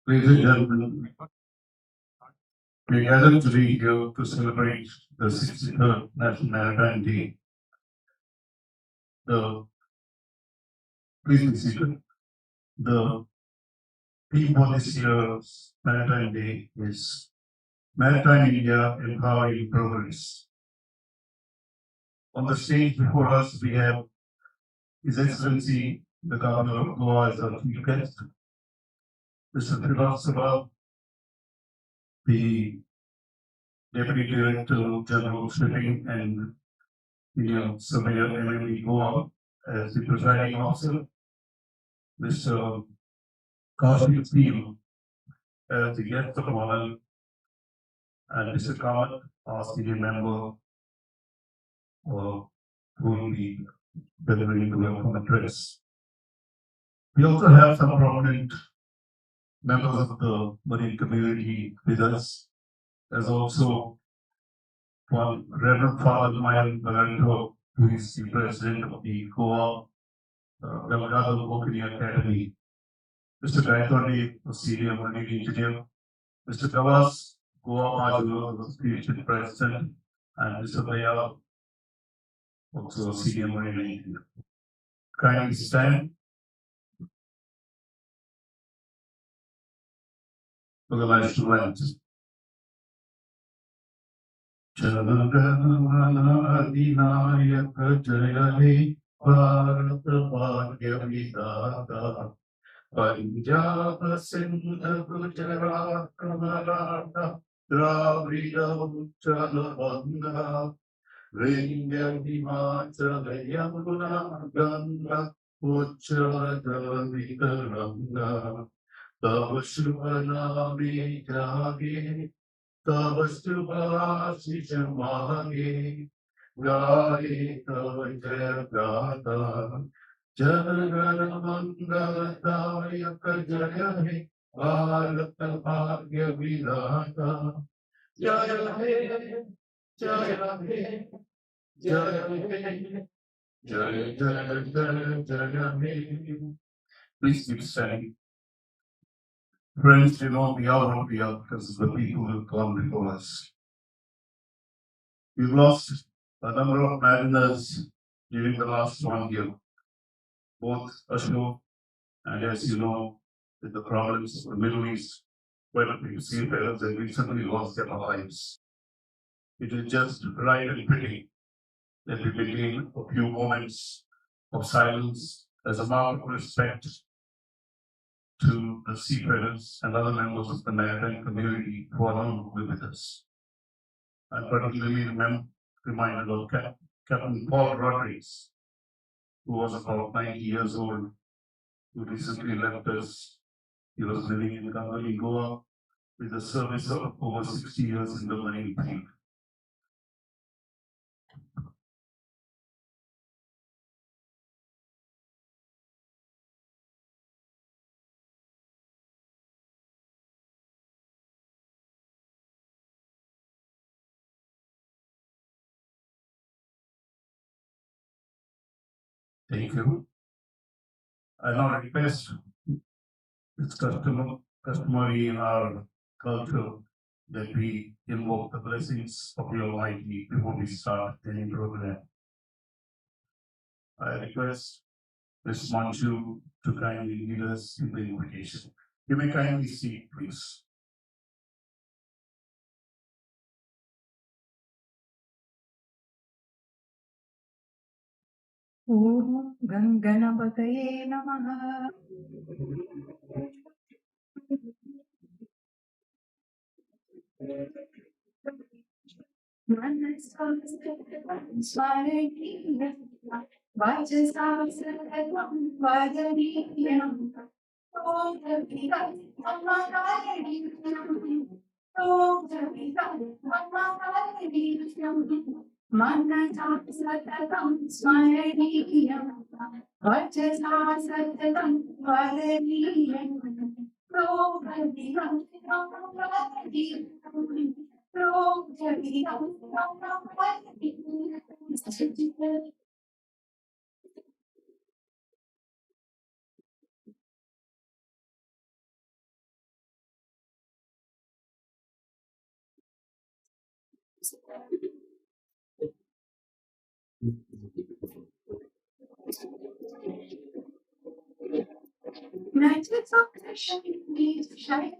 Ladies and gentlemen, we gathered today here to celebrate the 63rd National Maritime Day. The Please be seated. The theme for this year's Maritime Day is Maritime India Empowering Progress. On the stage before us, we have His Excellency the Governor of Goa as our chief guest, Mr. Philosopher, the Deputy Director General of Shipping and Senior Surveyor MME Goa as the presiding officer, Mr. Kaushik Steel as the guest of honor, and Mr. Kamath, our senior member, who will be delivering the welcome address. We also have some prominent members of the marine community with us. There's also one Reverend Father Mayan Baganto, who is the president of the Goa Delgado Bokini Academy. Mr. Gaitonde, a senior marine engineer. Mr. Gavas, Goa Major, the spiritual president, and Mr. Dayal, also a senior marine engineer. Kindly stand for the national anthem. Janagana Jaya He Bharat Bhagya Vidata Punjab Sindh Gujarat Maratha Dravida Uttara Banga Vindhya Himachala Yamuna Ganga Uttara Vitaranga Tava Shubha Name Jage Tava Shubha Shisha Mage Gaye Tava Jaya Gata Janagana Mangala Dayaka Jaya He Bharat Bhagya Vidata Jaya He Jaya He Jaya He Jaya Jaya Jaya Jaya He. Please keep standing. Friends, you know we are what we are because of the people who have gone before us. We've lost a number of mariners during the last 1 year, both ashore and, as you know, with the problems of the Middle East, quite a few seafarers have recently lost their lives. It is just right and pretty that we begin a few moments of silence as a mark of respect to the seafarers and other members of the maritime community who are no longer with us. I'm particularly reminded of Captain Paul Rodriguez, who was about 90 years old, who recently left us. He was living in Gangali, Goa, with a service of over 60 years in the marine field. Thank you. I now request it's customary in our culture that we invoke the blessings of the Almighty before we start any program. I request Ms. Manju to kindly lead us in the invocation. You may kindly seat, please. Om Ganganapataye Namaha. Matches of the shiny, shiny,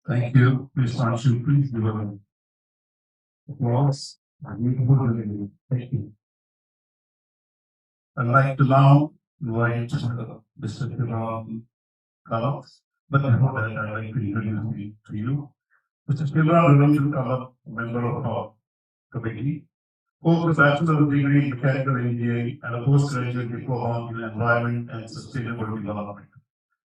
Thank you. Ms. Anshu, please give a applause. Thank you. I'd like to now invite Mr. Kiran Kalath, but before that, I'd like to introduce you to you. Mr. Kiran Ravindu Kalath, member of our committee, holds a bachelor's degree in mechanical engineering and a postgraduate diploma in environment and sustainable development.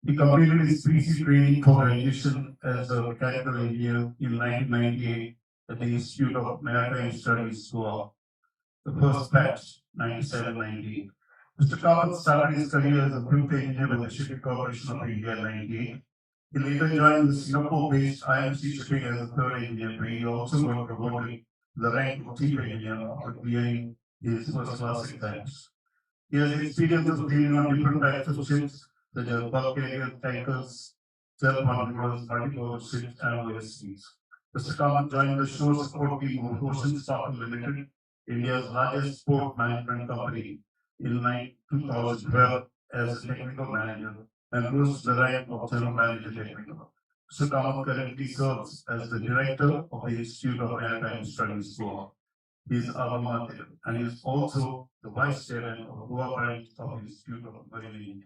He completed his PC training for graduation as a mechanical engineer in 1998 at the Institute of Maritime Studies, Goa. The first batch, 97-98. Mr. Kamath started his career as a built engineer with the Shipping Corporation of India in 98. He later joined the Singapore-based IMC Shipping as a third engineer, where he also got promoted to the rank of chief engineer after clearing his first class exams. He has experience of dealing on different types of ships, such as bulk carriers, tankers, self-controllers, multi-purpose ships, and OSVs. Mr. Kamath joined the shore support team of Ocean Stock Limited, India's largest port management company, in 2012 as a technical manager and rose to the rank of general manager technical. Mr. Kamath currently serves as the director of the Institute of Maritime Studies, Goa. He is alma mater and is also the vice chairman of Goa branch of the Institute of Marine Engineering.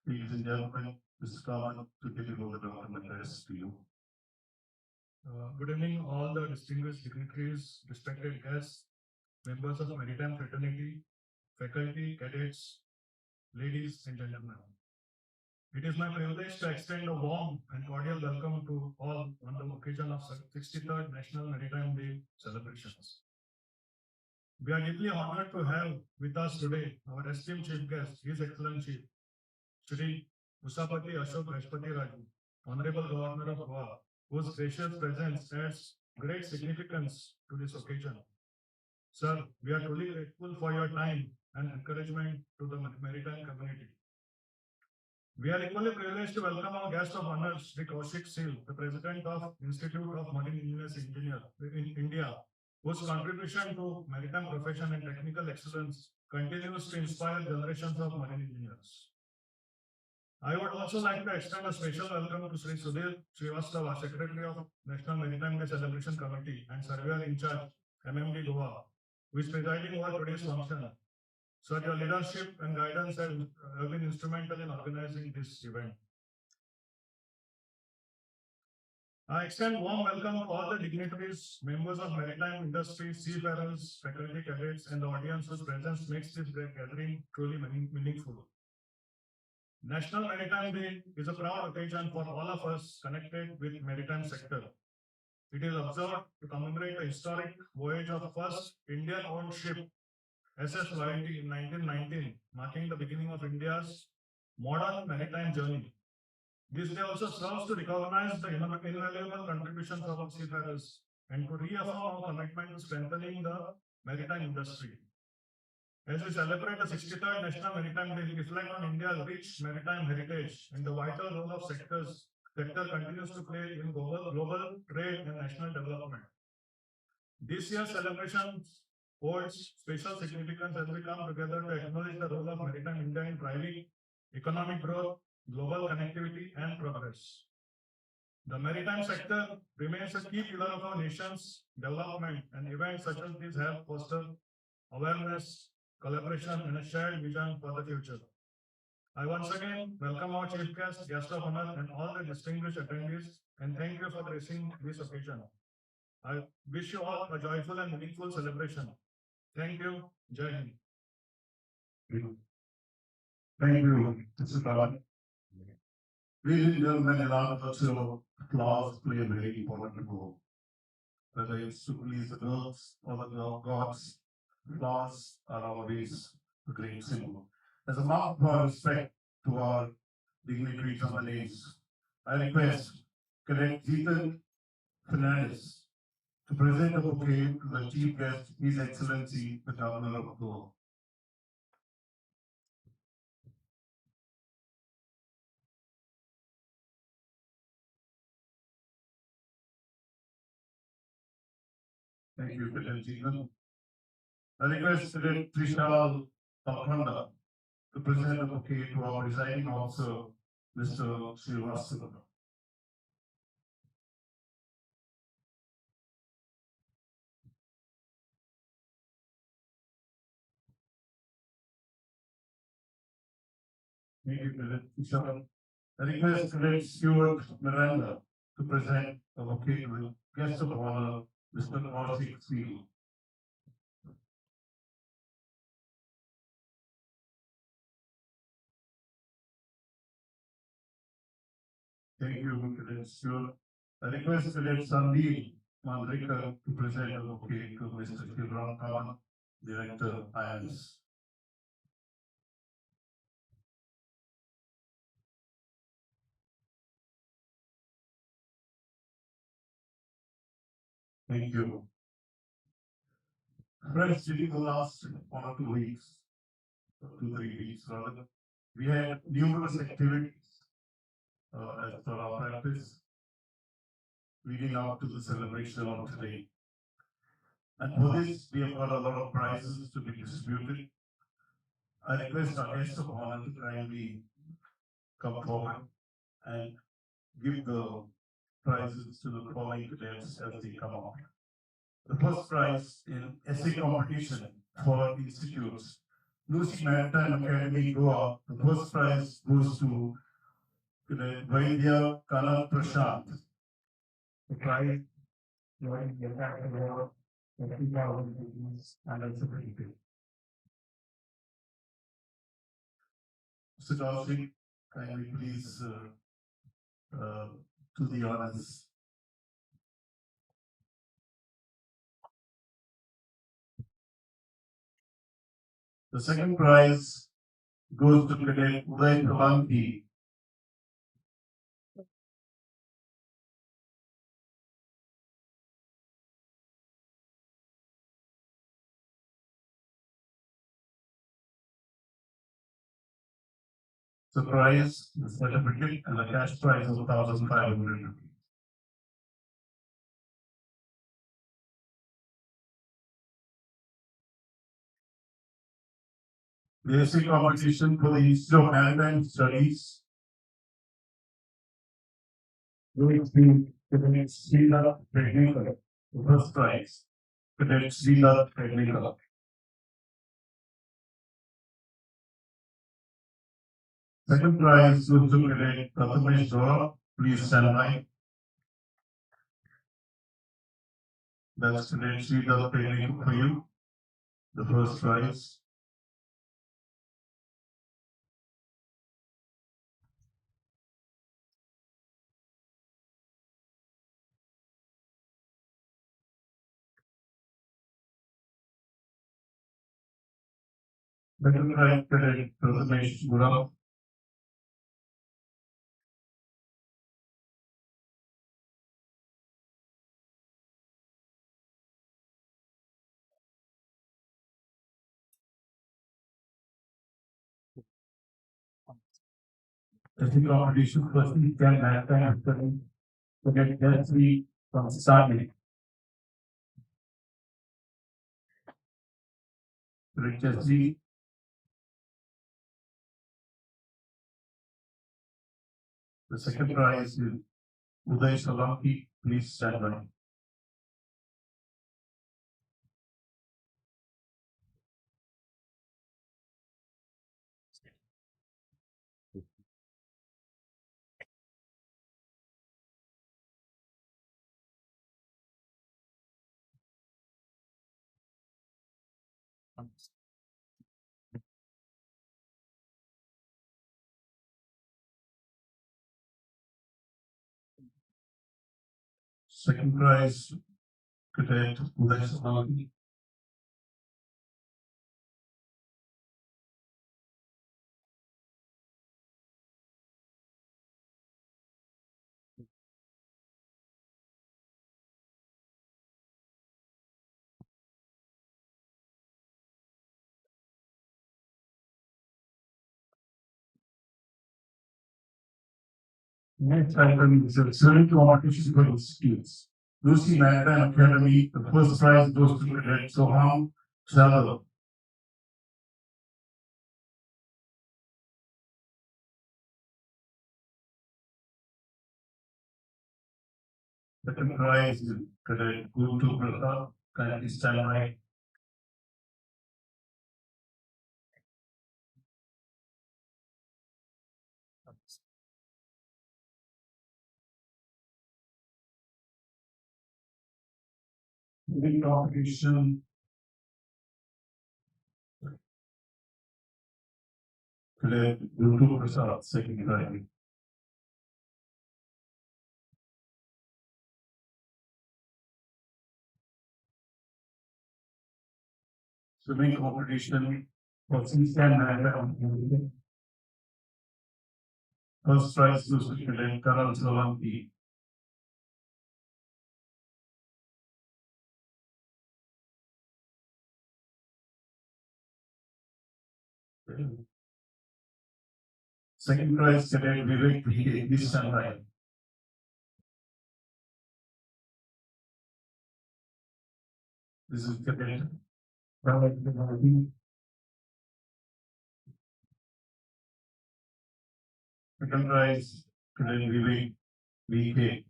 Ladies and gentlemen, Mr. Kamath to deliver the document address to you. Good evening, all the distinguished dignitaries, respected guests, members of Maritime fraternity, faculty, cadets, ladies and gentlemen. It is my privilege to extend a warm and cordial welcome to all on the occasion of 63rd National Maritime Day celebrations. We are deeply honored to have with us today our esteemed chief guest, His Excellency Shri Usapati Ashok Rashpati Raju, Honorable Governor of Goa, whose gracious presence adds great significance to this occasion. Sir, we are truly grateful for your time and encouragement to the maritime community. We are equally privileged to welcome our guest of honor, Shri Kaushik Seal, the President of Institute of Marine Engineers in India, whose contribution to maritime profession and technical excellence continues to inspire generations of marine engineers. I would also like to extend a special welcome to Sri Sudhir Srivastava, Secretary of National Maritime Day Celebration Committee and Surveyor in Charge, MMD Goa, who is presiding over today's function. Sir, your leadership and guidance have been instrumental in organizing this event. I extend warm welcome to all the dignitaries, members of maritime industry, seafarers, faculty, cadets, and the audience whose presence makes this great gathering truly meaningful. National Maritime Day is a proud occasion for all of us connected with maritime sector. It is observed to commemorate the historic voyage of first Indian-owned ship SS Loyalty in 1919, marking the beginning of India's modern maritime journey. This day also serves to recognize the invaluable contributions of our seafarers and to reaffirm our commitment to strengthening the maritime industry. As we celebrate the 63rd National Maritime Day, we reflect on India's rich maritime heritage and the vital role of sector continues to play in global trade and national development. This year's celebration holds special significance as we come together to acknowledge the role of maritime India in driving economic growth, global connectivity, and progress. The maritime sector remains a key pillar of our nation's development, and events such as these help foster awareness, collaboration, and a shared vision for the future. I once again welcome our chief guest, guest of honor, and all the distinguished attendees, and thank you for gracing this occasion. I wish you all a joyful and meaningful celebration. Thank you. Jai Hind. Thank you, Mr. Karan. Ladies and gentlemen, in our culture, flowers play a very important role. Whether it's to please the girls or the gods, flowers are always a great symbol. As a mark of our respect to our dignitaries on the names, I request Cadet Ethan Fernandez to present a bouquet to the chief guest, His Excellency, the Governor of Goa. Thank you, Cadet Ethan. I request Cadet Trishal Pakhanda to present a bouquet to our presiding officer, Mr. Srivastava. Thank you, Cadet Trishal. I request Cadet Stuart Miranda to present a bouquet to the guest of honor, Mr. Kaushik Steele. Thank you, Cadet Stuart. I request Cadet Sandeep Mandrikar to present a bouquet to Mr. Shivram Kavan, Director, IANS. Thank you. Friends, during the last 1 or 2 weeks, 2, 3 weeks rather, we had numerous activities as per our practice leading up to the celebration of today. And for this, we have got a lot of prizes to be distributed. I request our guests of honor to kindly come forward and give the prizes to the following cadets as they come out. The first prize in essay competition for institutes, Lucy Maritime Academy, Goa. The first prize goes to Cadet Vaidya Kanal Prashant. The prize joined the attack award for 2000 rupees and also pretty. Mr. Kaushik, kindly please to the honors. The second prize goes to Cadet Uday Pravanti. The prize, the certificate, and the cash prize of 1,500 rupees. The essay competition for the Institute of Maritime Studies goes to Cadet Srila Prednikar, the first prize. Cadet Srila Prednikar. Second prize goes to Cadet Prathamesh Dora. Please stand by. That's Cadet Srila Prednikar for you. The first prize. Second prize, Cadet Prathamesh Dora. the competition first we can maritime to get just we from starting. Just we the second prize is Uday Solanki, please stand by. Second prize, Cadet Uday Solanki. Next item is a swimming competition for skills. Lucy Maritime Academy, the first prize goes to Cadet Soham Sadal. Second prize is Cadet Guru Prasad, kindly stand by. Swimming competition. Cadet Guru Prasad, second prize. Swimming competition for Eastern Maritime. First prize goes to Cadet Karan Solanki. Second prize, Cadet Vivek P. Please stand by. This is Cadet. Second prize, Cadet Vivek VK.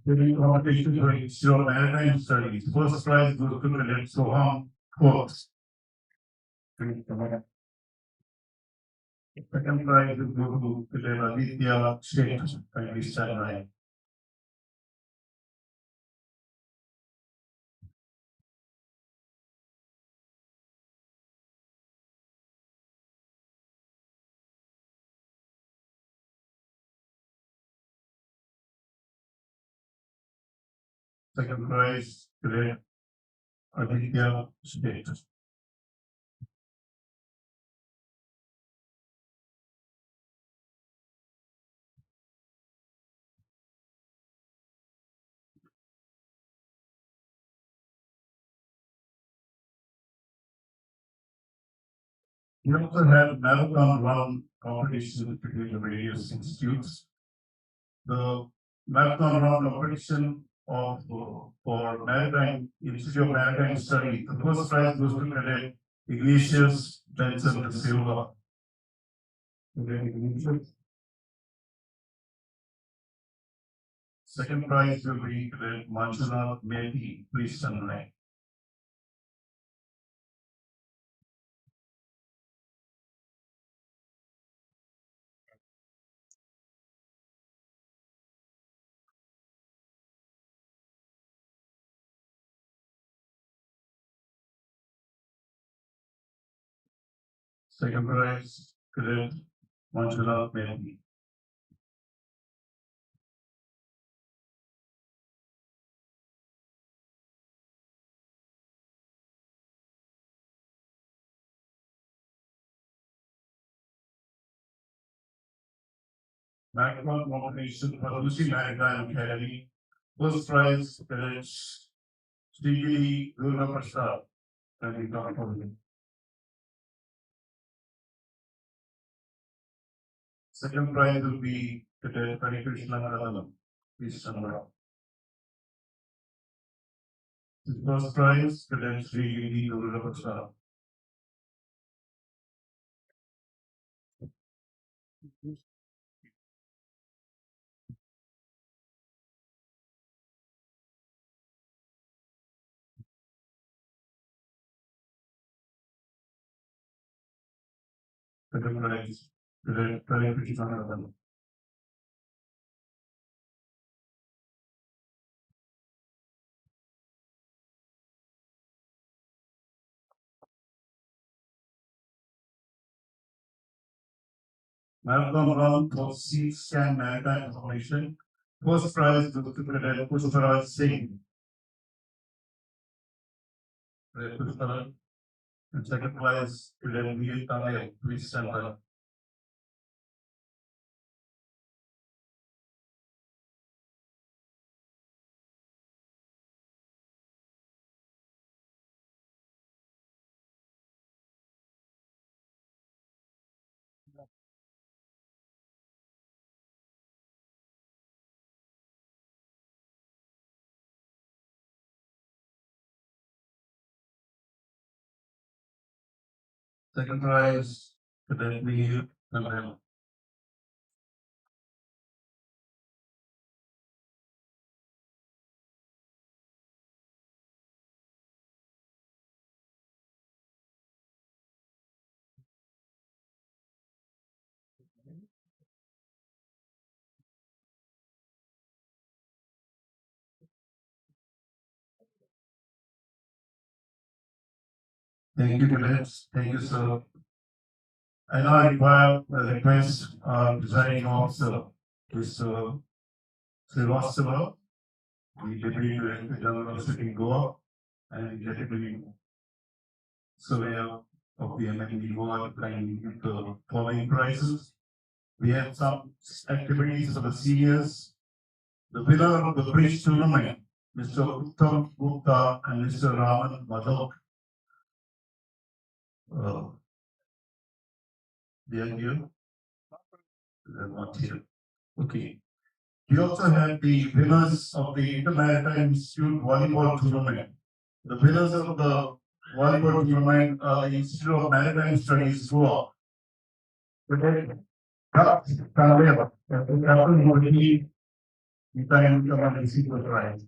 Swimming competition for Institute of Maritime Studies. First prize goes to Cadet Soham Forbes. Second prize will go to Cadet Aditya State. Kindly stand by. Second prize, Cadet Aditya State. We also have marathon run competition between the various institutes. The marathon run competition of for Maritime Institute of Maritime Study. The first prize goes to Cadet Ignatius Benson de Silva. Second prize will be Cadet Manjunath Mehti. Please stand by. Second prize, Cadet Manjunath Mehti. Maximum competition for Lucy Maritime Academy. First prize cadets Stigili Durga Prasad. And we talk about it. Second prize will be cadet Hari Krishna Narayanan. Please stand up. The first prize cadet Stigili Durga Prasad. Second prize cadet Hari Krishna Narayanan. Marathon run for C-SCAN Maritime Information. First prize to cadet Pushparaj Singh. Pushparaj. And second prize cadet Veer Tamil. Please stand up. Second prize cadet Veer Tamil. Thank you, cadets. Thank you, sir. I now require a request our presiding officer, Mr. Srivastava, the Deputy Director General of City Goa, and Deputy Surveyor of the MND Goa, to kindly give the following prizes. We have some activities for the seniors. The winner of the bridge tournament, Mr. Uttam Gupta and Mr. Raman Madhok. They are here. They are not here. Okay. We also have the winners of the Intermaritime Institute Volleyball Tournament. The winners of the volleyball tournament are the Institute of Maritime Studies Goa. Canavera, Captain Modi, Italian Command Institute Prize.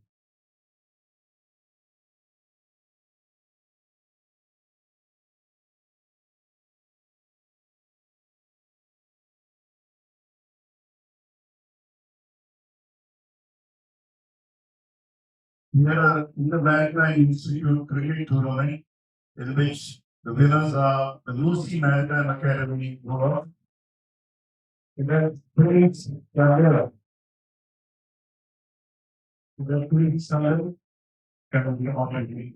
We had a Intermaritime Institute Cricket Tournament in which the winners are the Lucy Maritime Academy Goa. Then Prince Canavera. The Prince Canavera can be honored.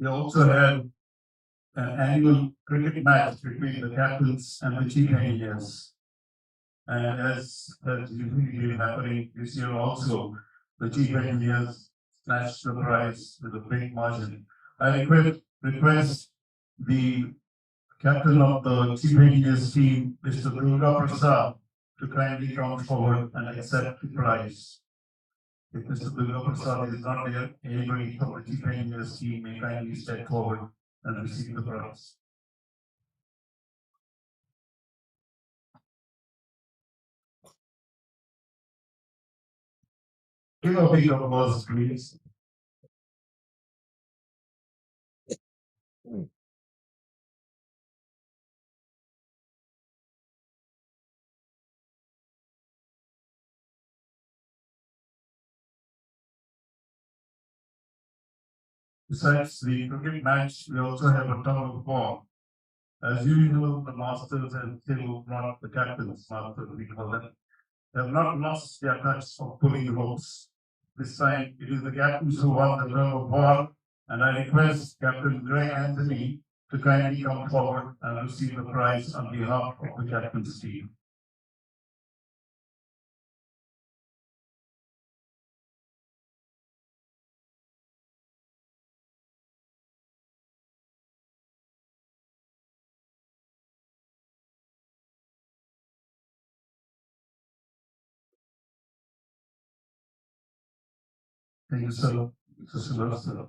We also had an annual cricket match between the captains and the chief engineers. And as usually been happening this year also, the chief engineers snatched the prize with a big margin. I request the captain of the chief engineers team, Mr. Durga Prasad, to kindly come forward and accept the prize. If Mr. Durga Prasad is not there, anybody from the chief engineers team may kindly step forward and receive the prize. Give a big applause, please. Besides the cricket match, we also have a tug of war. As usual, the masters and still not the captains, masters we call them, have not lost their touch of pulling ropes. This time it is the captains who won the tug of war, and I request Captain Greg Anthony to kindly come forward and receive the prize on behalf of the captain's team. Thank you, sir. Mr. Sylvester.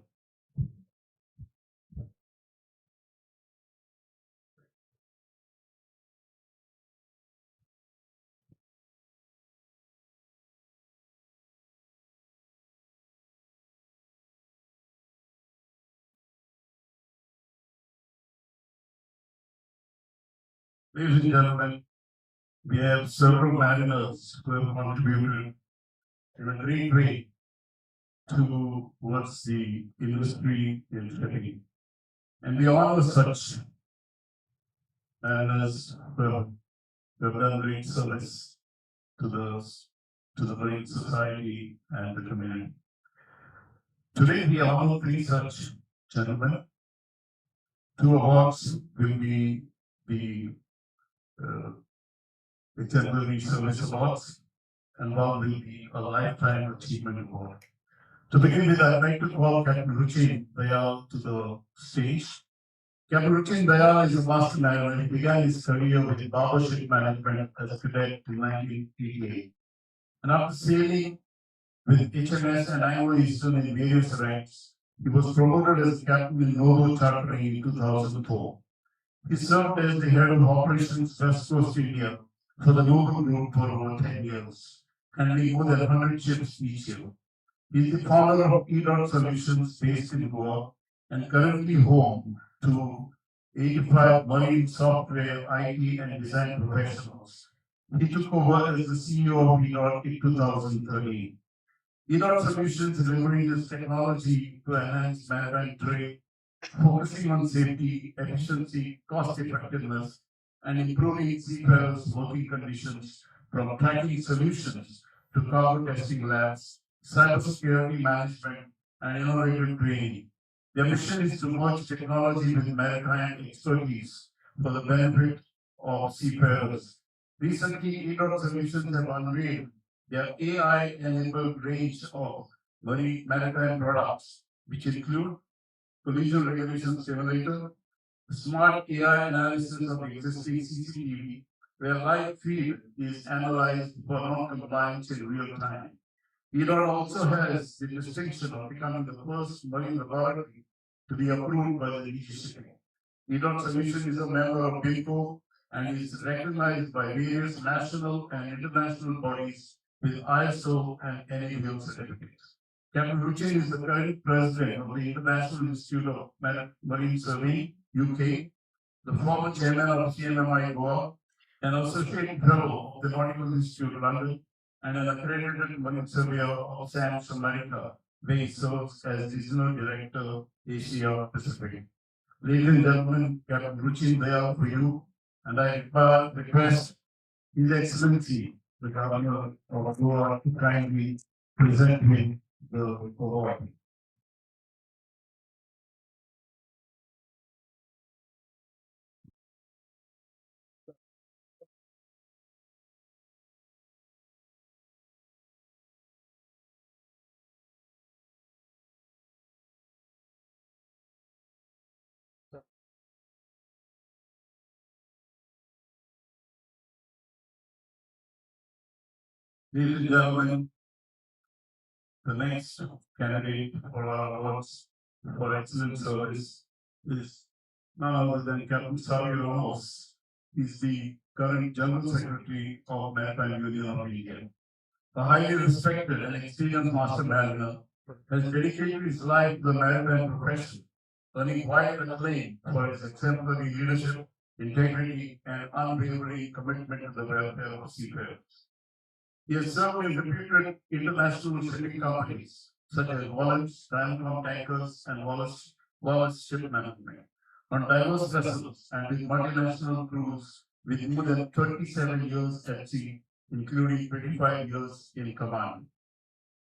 Ladies and gentlemen, we have several mariners who have contributed in a great way towards the industry in shipping. And we honor such mariners who have done great service to the marine society and the community. Today we honor three such gentlemen. Two awards will be the exemplary service awards, and one will be a lifetime achievement award. To begin with, I'd like to call Captain Ruchin Dayal to the stage. Captain Ruchin Dayal is a master mariner. He began his career with Barber Ship Management as a cadet in 1988. And after sailing with HMS and IO Eastern in various ranks, he was promoted as captain in Novo Chartering in 2004. He served as the head of operations West Coast India for the Novo Group for over 10 years, handling more than 100 ships each year. He is the founder of E-Dot Solutions based in Goa and currently home to 85 marine software, IT, and design professionals. He took over as the CEO of E-Dot in 2013. E-Dot Solutions is leveraging this technology to enhance maritime trade, focusing on safety, efficiency, cost effectiveness, and improving seafarers' working conditions from tracking solutions to cargo testing labs, cybersecurity management, and innovative training. Their mission is to merge technology with maritime expertise for the benefit of seafarers. Recently, E-Dot Solutions have unveiled their AI-enabled range of maritime products, which include collision regulation simulator, smart AI analysis of existing CCTV, where live feed is analyzed for non-compliance in real time. E-Dot also has the distinction of becoming the first marine laboratory to be approved by the DGCA. E-Dot Solution is a member of BIMCO and is recognized by various national and international bodies with ISO and NABL certificates. Captain Ruchin is the current president of the International Institute of Marine Surveying, UK, the former chairman of CMMI Goa, an associate fellow of the Nautical Institute London, and an accredited marine surveyor of SAMS America, where he serves as regional director, Asia Pacific. Ladies and gentlemen, Captain Ruchin Dayal for you, and I request His Excellency, the Governor of Goa, to kindly present him the award. Ladies and gentlemen, the next candidate for our awards for excellent service is none other than Captain Savio Ramos. He's the current General Secretary of Maritime Union of India. A highly respected and experienced master mariner has dedicated his life to the maritime profession, earning wide acclaim for his exemplary leadership, integrity, and unwavering commitment to the welfare of seafarers. He has served in reputed international shipping companies such as Wallace, Diamond Tankers, and Wallace Ship Management. on diverse vessels and with multinational crews with more than 27 years at sea, including 25 years in command.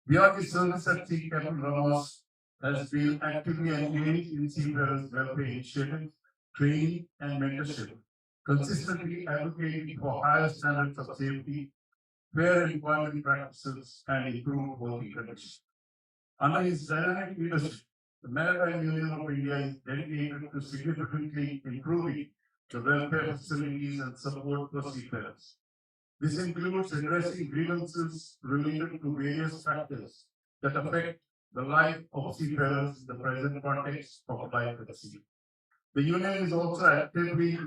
Beyond his service at sea, Captain Ramos has been actively engaged in seafarers' welfare initiatives, training, and mentorship, consistently advocating for higher standards of safety, fair employment practices, and improved working conditions. Under his dynamic leadership, the Maritime Union of India is dedicated to significantly improving the welfare facilities and support for seafarers. This includes addressing grievances related to various factors that affect the life of seafarers in the present context of life at sea. The union is also actively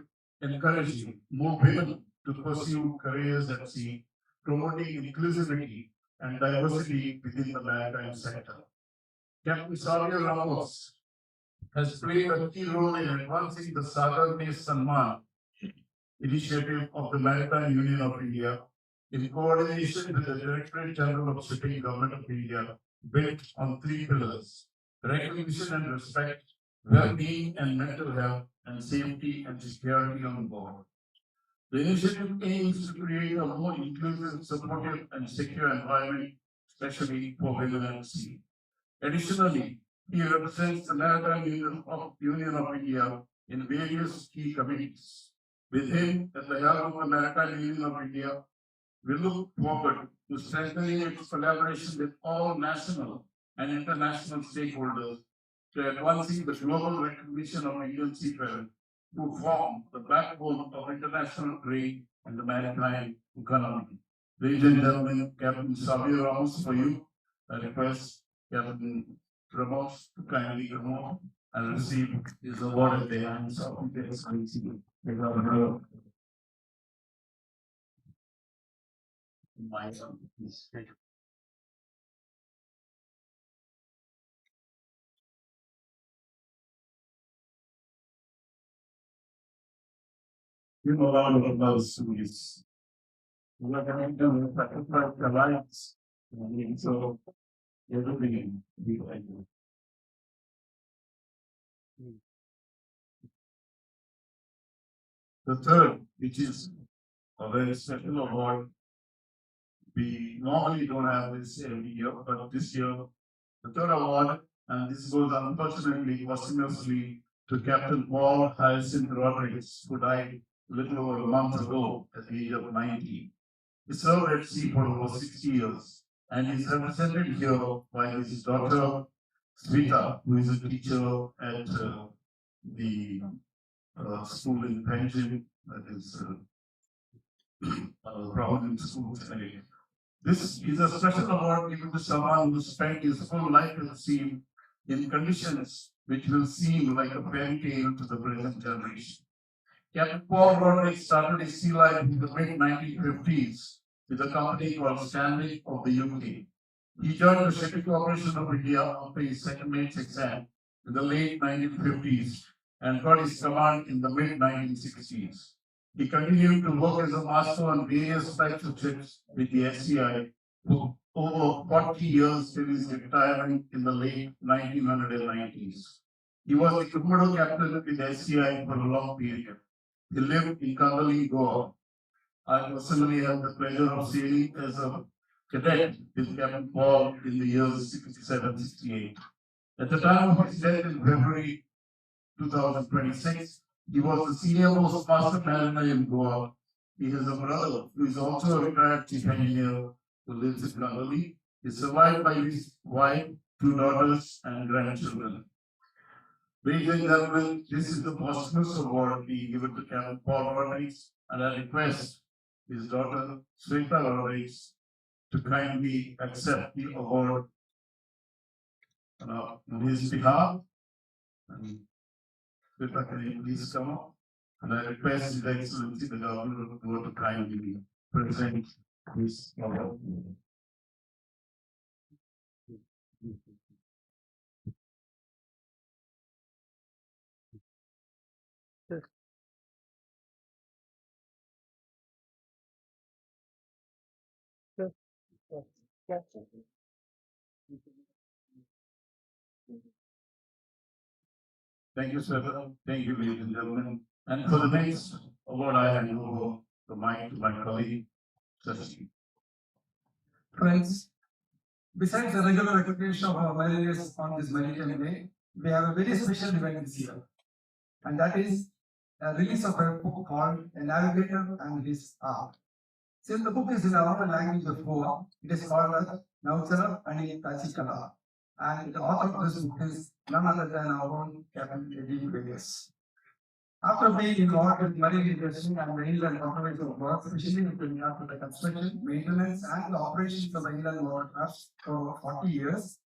encouraging more women to pursue careers at sea, promoting inclusivity and diversity within the maritime sector. Captain Xavier Ramos has played a key role in advancing the Sagar Mein Samman initiative of the Maritime Union of India in coordination with the Directorate General of Shipping Government of India, built on three pillars: recognition and respect, well-being and mental health, and safety and security on board. The initiative aims to create a more inclusive, supportive, and secure environment, especially for women at sea. Additionally, he represents the Maritime Union of India in various key committees. With him at the helm of the Maritime Union of India, we look forward to strengthening its collaboration with all national and international stakeholders to advancing the global recognition of Indian seafarers who form the backbone of international trade and the maritime economy. Ladies and gentlemen, Captain Xavier Ramos, for you, I request Captain Ramos to kindly come on and receive his award at the hands of the Excellency. My son, please. You know, a lot of those students. We are going to do sacrifice their lives. And so, everything be like that. The third, which is a very special award, we normally don't have this every year, but this year, the third award, and this goes unfortunately, posthumously to Captain Paul Hyacinth Rodriguez, who died a little over a month ago at the age of 90. He served at sea for over 60 years and is represented here by his daughter, Sveta, who is a teacher at the school in Penjim, that is Providence School. This is a special award given to someone who spent his whole life at sea in conditions which will seem like a fairy tale to the present generation. Captain Paul Rodriguez started his sea life in the mid 1950s with a company called Stanley of the UK. He joined the Shipping Corporation of India after his second mate's exam in the late 1950s and got his command in the mid 1960s. He continued to work as a master on various types of ships with the SCI for over 40 years till his retirement in the late 1990s. He was the Commodore captain with the SCI for a long period. He lived in Kandali, Goa. I personally had the pleasure of sailing as a cadet with Captain Paul in the years 67-68. At the time of his death in February 2026, he was the senior most master mariner in Goa. He has a brother who is also a retired chief engineer who lives in Kandali. He is survived by his wife, two daughters, and grandchildren. Ladies and gentlemen, this is the posthumous award being given to Captain Paul Rodriguez, and I request his daughter, Sveta Rodriguez, to kindly accept the award on his behalf. And Sveta, can you please come up? And I request His Excellency the Governor to kindly present this award. Thank you, sir. Thank you, ladies and gentlemen. And for the next award, I hand over the mic to my colleague, Sasi. Friends, besides the regular recognition of our pioneers on this Maritime Day, we have a very special event this year, and that is a release of a book called A Navigator and His Art. Since the book is in our own language of Goa, it is called as Nauchara and Tachikala, and the author of this book is none other than our own Captain Eddie Vegas. After being involved with marine industry and the inland waterways of work, especially after the construction, maintenance, and the operations of the inland watercrafts for 40 years,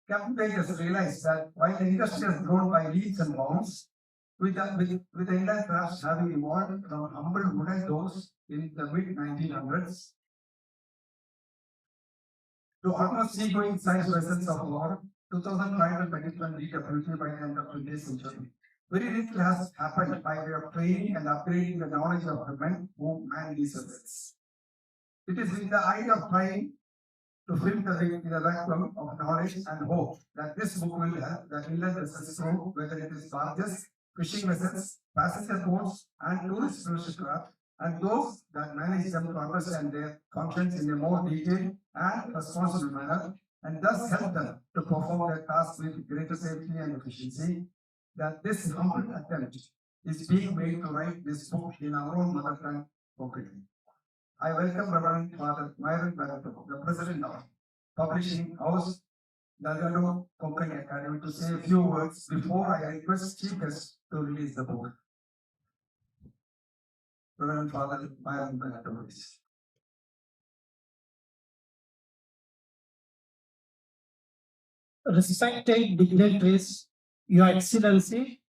Captain Vegas realized that while the industry has grown by leaps and bounds, with the inland crafts having evolved from humble wooden doors in the mid-1900s to almost seagoing size vessels of over 2,500 metric ton DWT by the end of the 20th century. Very little has happened by way of training and upgrading the knowledge of the men who man these vessels. It is with the idea of trying to fill the vacuum of knowledge and hope that this book will help the inland vessels through, whether it is barges, fishing vessels, passenger boats, and tourist craft, and those that manage them to understand their functions in a more detailed and responsible manner, and thus help them to perform their tasks with greater safety and efficiency. That this humble attempt is being made to write this book in our own mother tongue, Konkani. I welcome Reverend Father Myron Barato, the President of Publishing House, Dalgado Konkani Academy, to say a few words before I request Chief Guest to release the book. Reverend Father Myron Barato, please. Respected dignitaries, Your Excellency,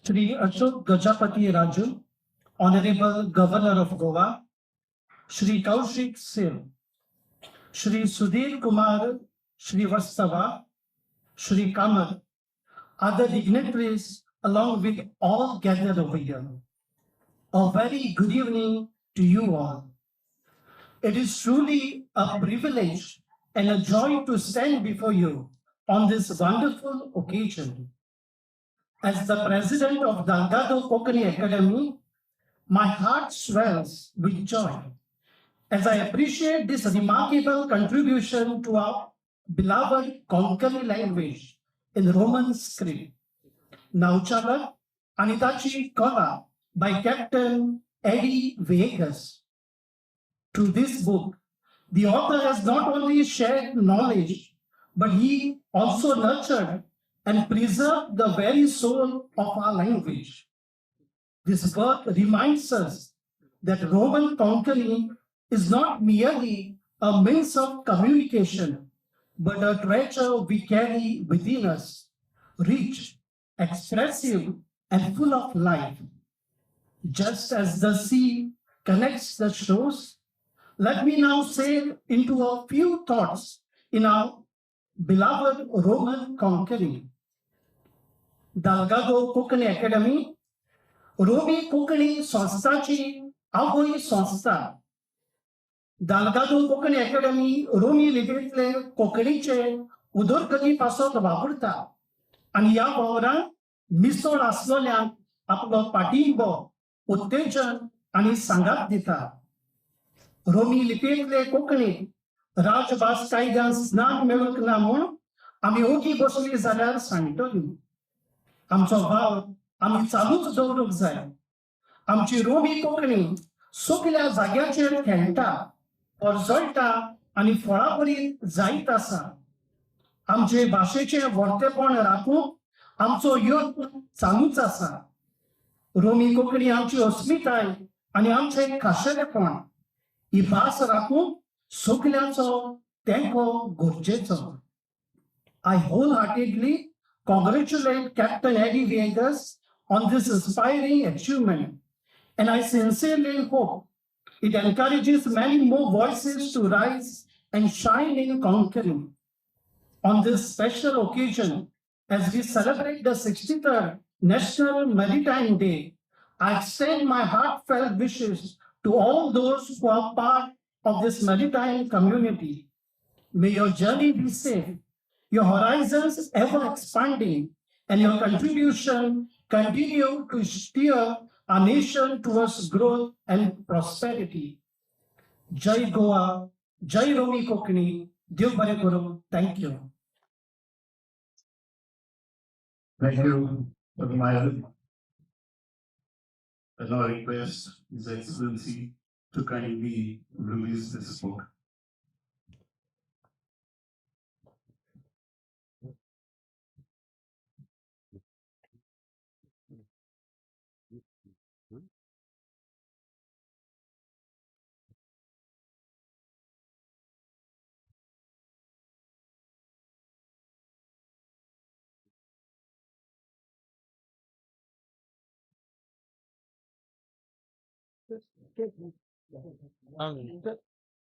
Shri Ashok Gajapati Raju, Honorable Governor of Goa, Shri Kaushik Sil, Shri Sudhir Kumar Srivastava, Shri Kamar, other dignitaries along with all gathered over here. A very good evening to you all. It is truly a privilege and a joy to stand before you on this wonderful occasion. As the president of the Dalgado Konkani Academy, my heart swells with joy as I appreciate this remarkable contribution to our beloved Konkani language in Roman script. Nauchala Anitachi Kola by Captain Eddie Vegas. To this book, the author has not only shared knowledge, but he also nurtured and preserved the very soul of our language. This work reminds us that Roman Konkani is not merely a means of communication, but a treasure we carry within us, rich, expressive, and full of life. Just as the sea connects the shores, let me now sail into a few thoughts in our beloved Roman Konkani. Dalgado Konkani Academy, Romi Konkani Sonstachi Avoi Sonsta. Dalgado Konkani Academy, Romi लिपीतले कोंकणीचे उदरगती पासत वापरता आणि या वावरांत मिसळ आसलेल्यांक आपलो पाठिंबो, उत्तेजन आणि सांगात दिता. रोमी लिपीतले कोंकणी राजभास कायद्यान स्नान मेळूंक ना म्हूण आमी ओगी बसली जाल्यार सांगतली. आमचो भाव आमी चालूच दवरूंक जाय. आमची रोमी कोंकणी सगळ्या जाग्याचेर खेळटा, परजळटा आनी फळां बरी जायत आसा. आमचे भाशेचें व्हडतेपण राखूंक आमचो यत्न चालूच आसा. रोमी कोंकणी आमची अस्मिताय आनी आमचें खाशेलेपण. ही भास राखूंक सगळ्यांचो तेंको गरजेचो. I wholeheartedly congratulate Captain Eddie Vegas on this inspiring achievement, and I sincerely hope it encourages many more voices to rise and shine in Konkani. On this special occasion, as we celebrate the 63rd National Maritime Day, I extend my heartfelt wishes to all those who are part of this maritime community. May your journey be safe, your horizons ever expanding, and your contribution continue to steer our nation towards growth and prosperity. Jai Goa, Jai Romi Kokni, Dev Bare Guru. Thank you. Thank you, Maritime. I now request His Excellency to kindly release this book.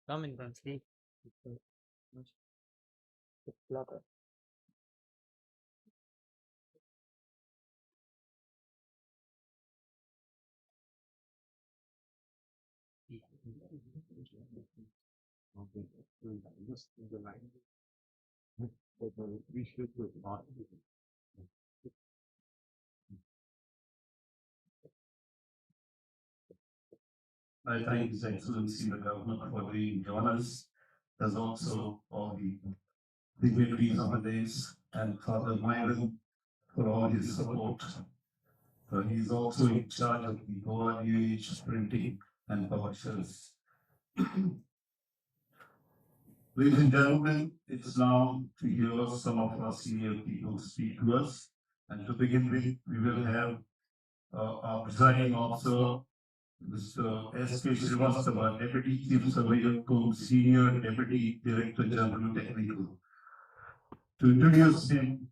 Come in and speak. I thank His Excellency the Governor for the honors, as also all the dignitaries of the days, and Father Myron for all his support. He is also in charge of the Goa New Age printing and publishers. Ladies and gentlemen, it's now to hear some of our senior people speak to us. And to begin with, we will have our presiding officer, Mr. S.K. Srivastava, Deputy Chief Surveyor, Senior Deputy Director General Technical. To introduce him,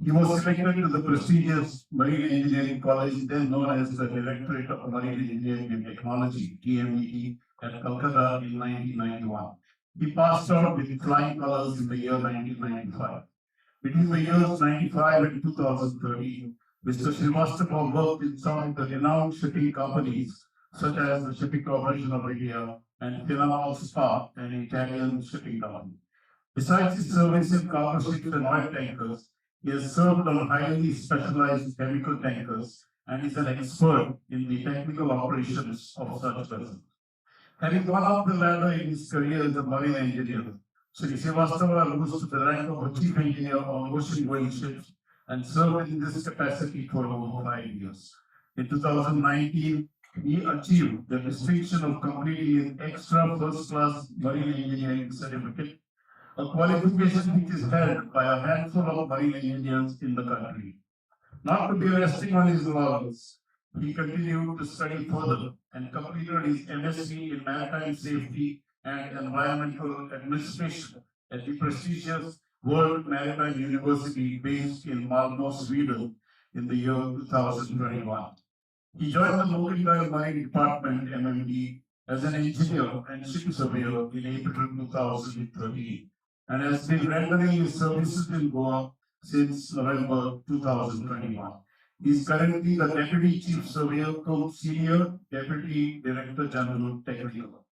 he was selected to the prestigious Marine Engineering College, then known as the Directorate of Marine Engineering and Technology, TMET, at Calcutta in 1991. He passed out with flying colors in the year 1995. Between the years 95 and 2013, Mr. Srivastava worked in some of the renowned shipping companies, such as the Shipping Corporation of India and Finamal Spa, an Italian shipping company. Besides his service in cargo ships and oil tankers, he has served on highly specialized chemical tankers and is an expert in the technical operations of such vessels. Having gone up the ladder in his career as a marine engineer, Sri Srivastava rose to the rank of a chief engineer on ocean-going ships and served in this capacity for over 5 years. In 2019, he achieved the distinction of completing his extra first-class marine engineering certificate, a qualification which is held by a handful of marine engineers in the country. Not to be resting on his laurels, he continued to study further and completed his MSc in Maritime Safety and Environmental Administration at the prestigious World Maritime University based in Malmö, Sweden in the year 2021. He joined the Mercantile Marine Department, MMD, as an engineer and ship surveyor in April 2013 and has been rendering his services in Goa since November 2021. He is currently the Deputy Chief Surveyor, Senior Deputy Director General Technical.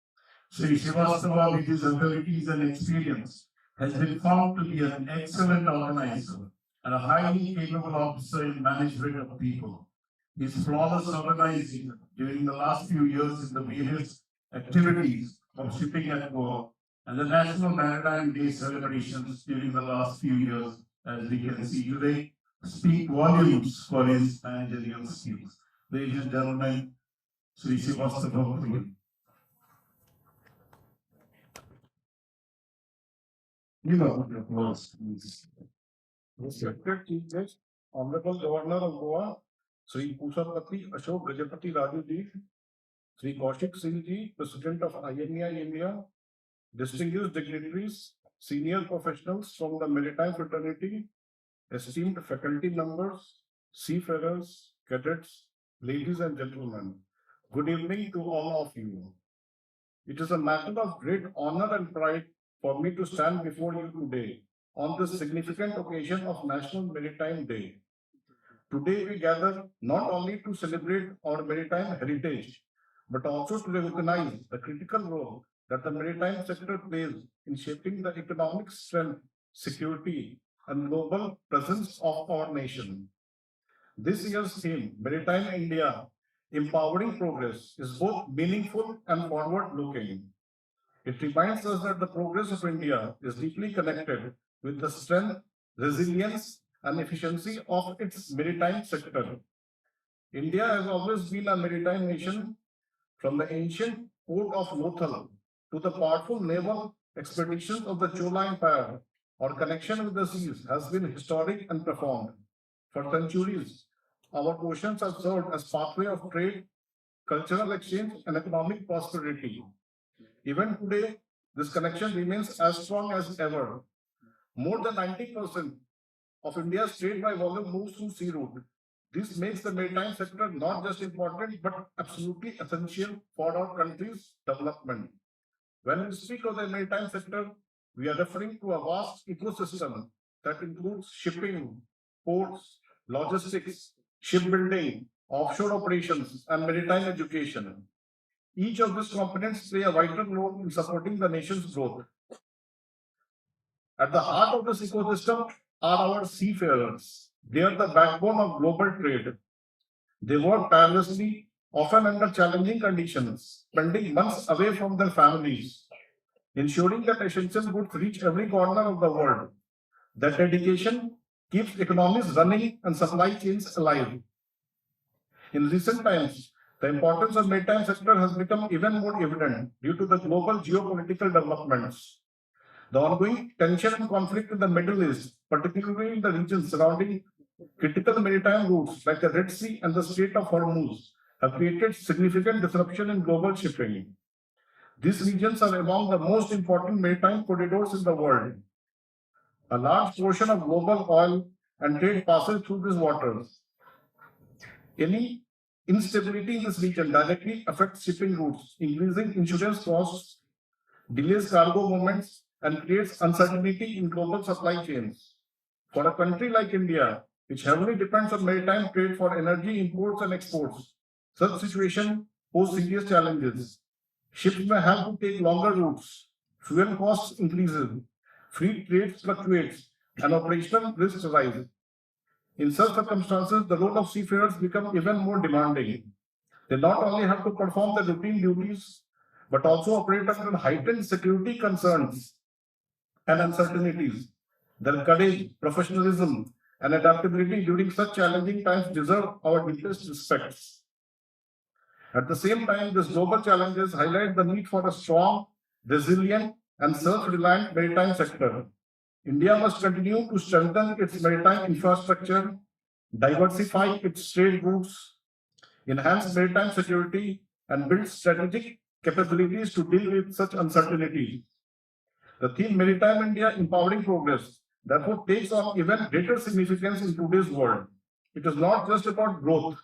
Sri Srivastava, with his abilities and experience, has been found to be an excellent organizer and a highly capable officer in management of people. His flawless organizing during the last few years in the various activities of shipping at Goa and the National Maritime Day celebrations during the last few years, as we can see today, speak volumes for his managerial skills. Ladies and gentlemen, Sri Srivastava, please. You know the applause, please. Respected Chief Guest, Honorable Governor of Goa, Sri Pusapati Ashok Gajapati Raju Ji, Sri Kaushik Singh Ji, President of IMEI India, distinguished dignitaries, senior professionals from the maritime fraternity, esteemed faculty members, seafarers, cadets, ladies and gentlemen, good evening to all of you. It is a matter of great honor and pride for me to stand before you today on this significant occasion of National Maritime Day. Today we gather not only to celebrate our maritime heritage, but also to recognize the critical role that the maritime sector plays in shaping the economic strength, security, and global presence of our nation. This year's theme, Maritime India, Empowering Progress, is both meaningful and forward-looking. It reminds us that the progress of India is deeply connected with the strength, resilience, and efficiency of its maritime sector. India has always been a maritime nation, from the ancient port of Lothal to the powerful naval expeditions of the Chola Empire. Our connection with the seas has been historic and profound. For centuries, our oceans have served as pathway of trade, cultural exchange, and economic prosperity. Even today, this connection remains as strong as ever. More than 90% of India's trade by volume moves through sea route. This makes the maritime sector not just important but absolutely essential for our country's development. When we speak of the maritime sector, we are referring to a vast ecosystem that includes shipping, ports, logistics, shipbuilding, offshore operations, and maritime education. Each of these components play a vital role in supporting the nation's growth. At the heart of this ecosystem are our seafarers. They are the backbone of global trade. They work tirelessly, often under challenging conditions, spending months away from their families, ensuring that essential goods reach every corner of the world. That dedication keeps economies running and supply chains alive. In recent times, the importance of maritime sector has become even more evident due to the global geopolitical developments. The ongoing tension and conflict in the Middle East, particularly in the regions surrounding critical maritime routes like the Red Sea and the Strait of Hormuz, have created significant disruption in global shipping. These regions are among the most important maritime corridors in the world. A large portion of global oil and trade passes through these waters. Any instability in this region directly affects shipping routes, increasing insurance costs, delays cargo movements, and creates uncertainty in global supply chains. For a country like India, which heavily depends on maritime trade for energy imports and exports, such situations pose serious challenges. Ships may have to take longer routes, fuel costs increases, fleet rates fluctuates, and operational risks rise. In such circumstances, the role of seafarers becomes even more demanding. They not only have to perform their routine duties, but also operate under heightened security concerns and uncertainties. Their courage, professionalism, and adaptability during such challenging times deserve our deepest respects. At the same time, these global challenges highlight the need for a strong, resilient, and self-reliant maritime sector. India must continue to strengthen its maritime infrastructure, diversify its trade routes, enhance maritime security, and build strategic capabilities to deal with such uncertainties. The theme Maritime India Empowering Progress therefore takes on even greater significance in today's world. It is not just about growth,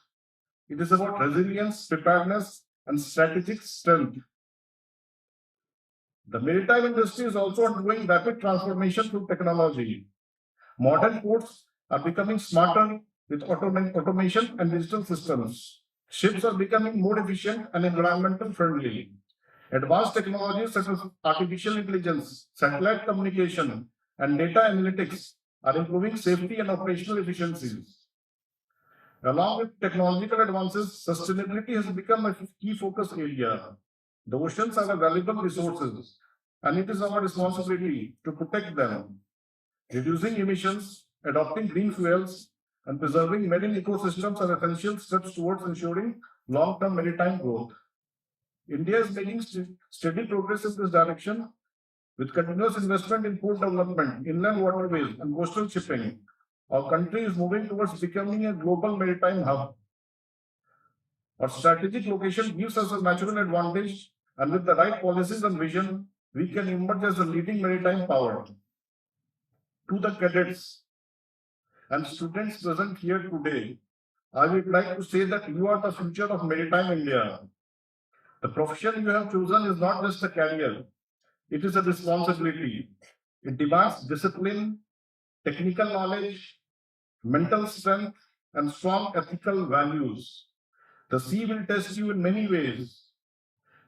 it is about resilience, preparedness, and strategic strength. The maritime industry is also undergoing rapid transformation through technology. Modern ports are becoming smarter with automation and digital systems. Ships are becoming more efficient and environmental friendly. Advanced technologies such as artificial intelligence, satellite communication, and data analytics are improving safety and operational efficiencies. Along with technological advances, sustainability has become a key focus area. The oceans are valuable resources, and it is our responsibility to protect them. Reducing emissions, adopting green fuels, and preserving marine ecosystems are essential steps towards ensuring long-term maritime growth. India is making steady progress in this direction with continuous investment in port development, inland waterways, and coastal shipping. Our country is moving towards becoming a global maritime hub. Our strategic location gives us a natural advantage, and with the right policies and vision, we can emerge as a leading maritime power. To the cadets and students present here today, I would like to say that you are the future of Maritime India. The profession you have chosen is not just a career, it is a responsibility. It demands discipline, technical knowledge, mental strength, and strong ethical values. The sea will test you in many ways.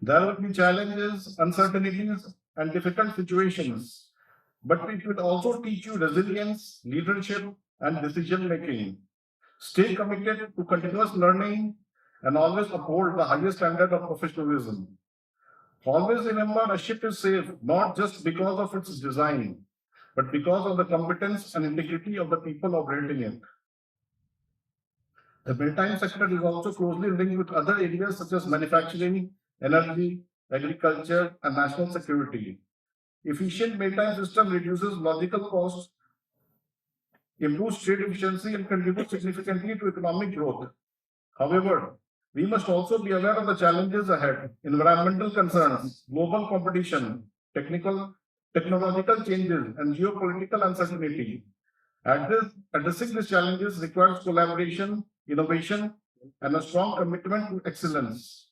There will be challenges, uncertainties, and difficult situations. but it will also teach you resilience, leadership, and decision making. Stay committed to continuous learning and always uphold the highest standard of professionalism. Always remember a ship is safe not just because of its design, but because of the competence and integrity of the people operating it. The maritime sector is also closely linked with other areas such as manufacturing, energy, agriculture, and national security. Efficient maritime system reduces logical costs, improves trade efficiency, and contributes significantly to economic growth. However, we must also be aware of the challenges ahead: environmental concerns, global competition, technological changes, and geopolitical uncertainty. Addressing these challenges requires collaboration, innovation, and a strong commitment to excellence.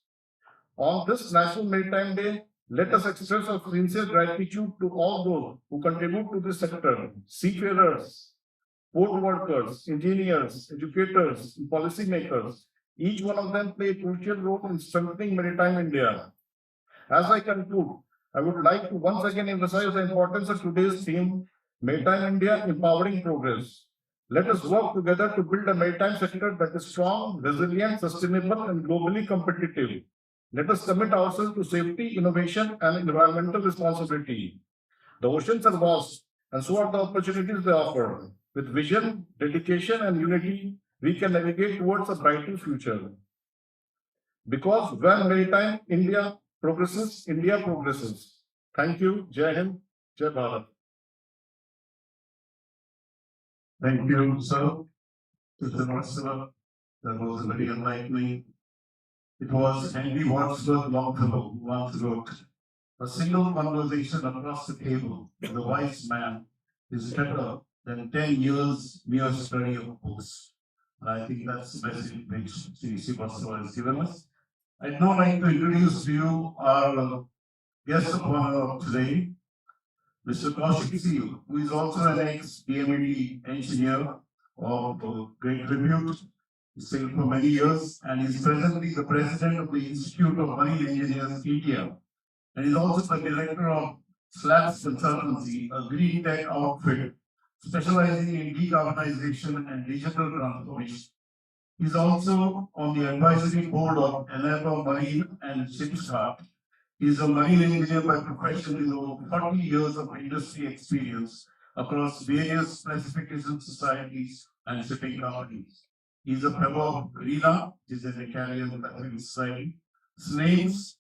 On this National Maritime Day, let us express our sincere gratitude to all those who contribute to this sector: seafarers, port workers, engineers, educators, and policymakers. Each one of them play a crucial role in strengthening Maritime India. As I conclude, I would like to once again emphasize the importance of today's theme, Maritime India Empowering Progress. Let us work together to build a maritime sector that is strong, resilient, sustainable, and globally competitive. Let us commit ourselves to safety, innovation, and environmental responsibility. The oceans are vast, and so are the opportunities they offer. With vision, dedication, and unity, we can navigate towards a brighter future. Because when Maritime India progresses, India progresses. Thank you. Jai Hind, Jai Bharat. Thank you, sir. Mr. Marcella, that was very enlightening. It was Henry Wadsworth Longfellow who once wrote, "A single conversation across the table with a wise man is better than 10 years mere study of books." And I think that's the message which Sri Srivastava has given us. I'd now like to introduce to you our guest of honor today, Mr. Kaushik Seal, who is also an ex-PMD engineer of great repute. He's sailed for many years and is presently the president of the Institute of Marine Engineers India. And he's also the director of Slabs Consultancy, a green tech outfit specializing in decarbonization and digital transformation. He's also on the advisory board of Eneva Marine and Shipscraft. He's a marine engineer by profession with over 40 years of industry experience across various classification societies and shipping companies. He's a fellow of RINA, which is an Italian Pacific Society, SNAPES,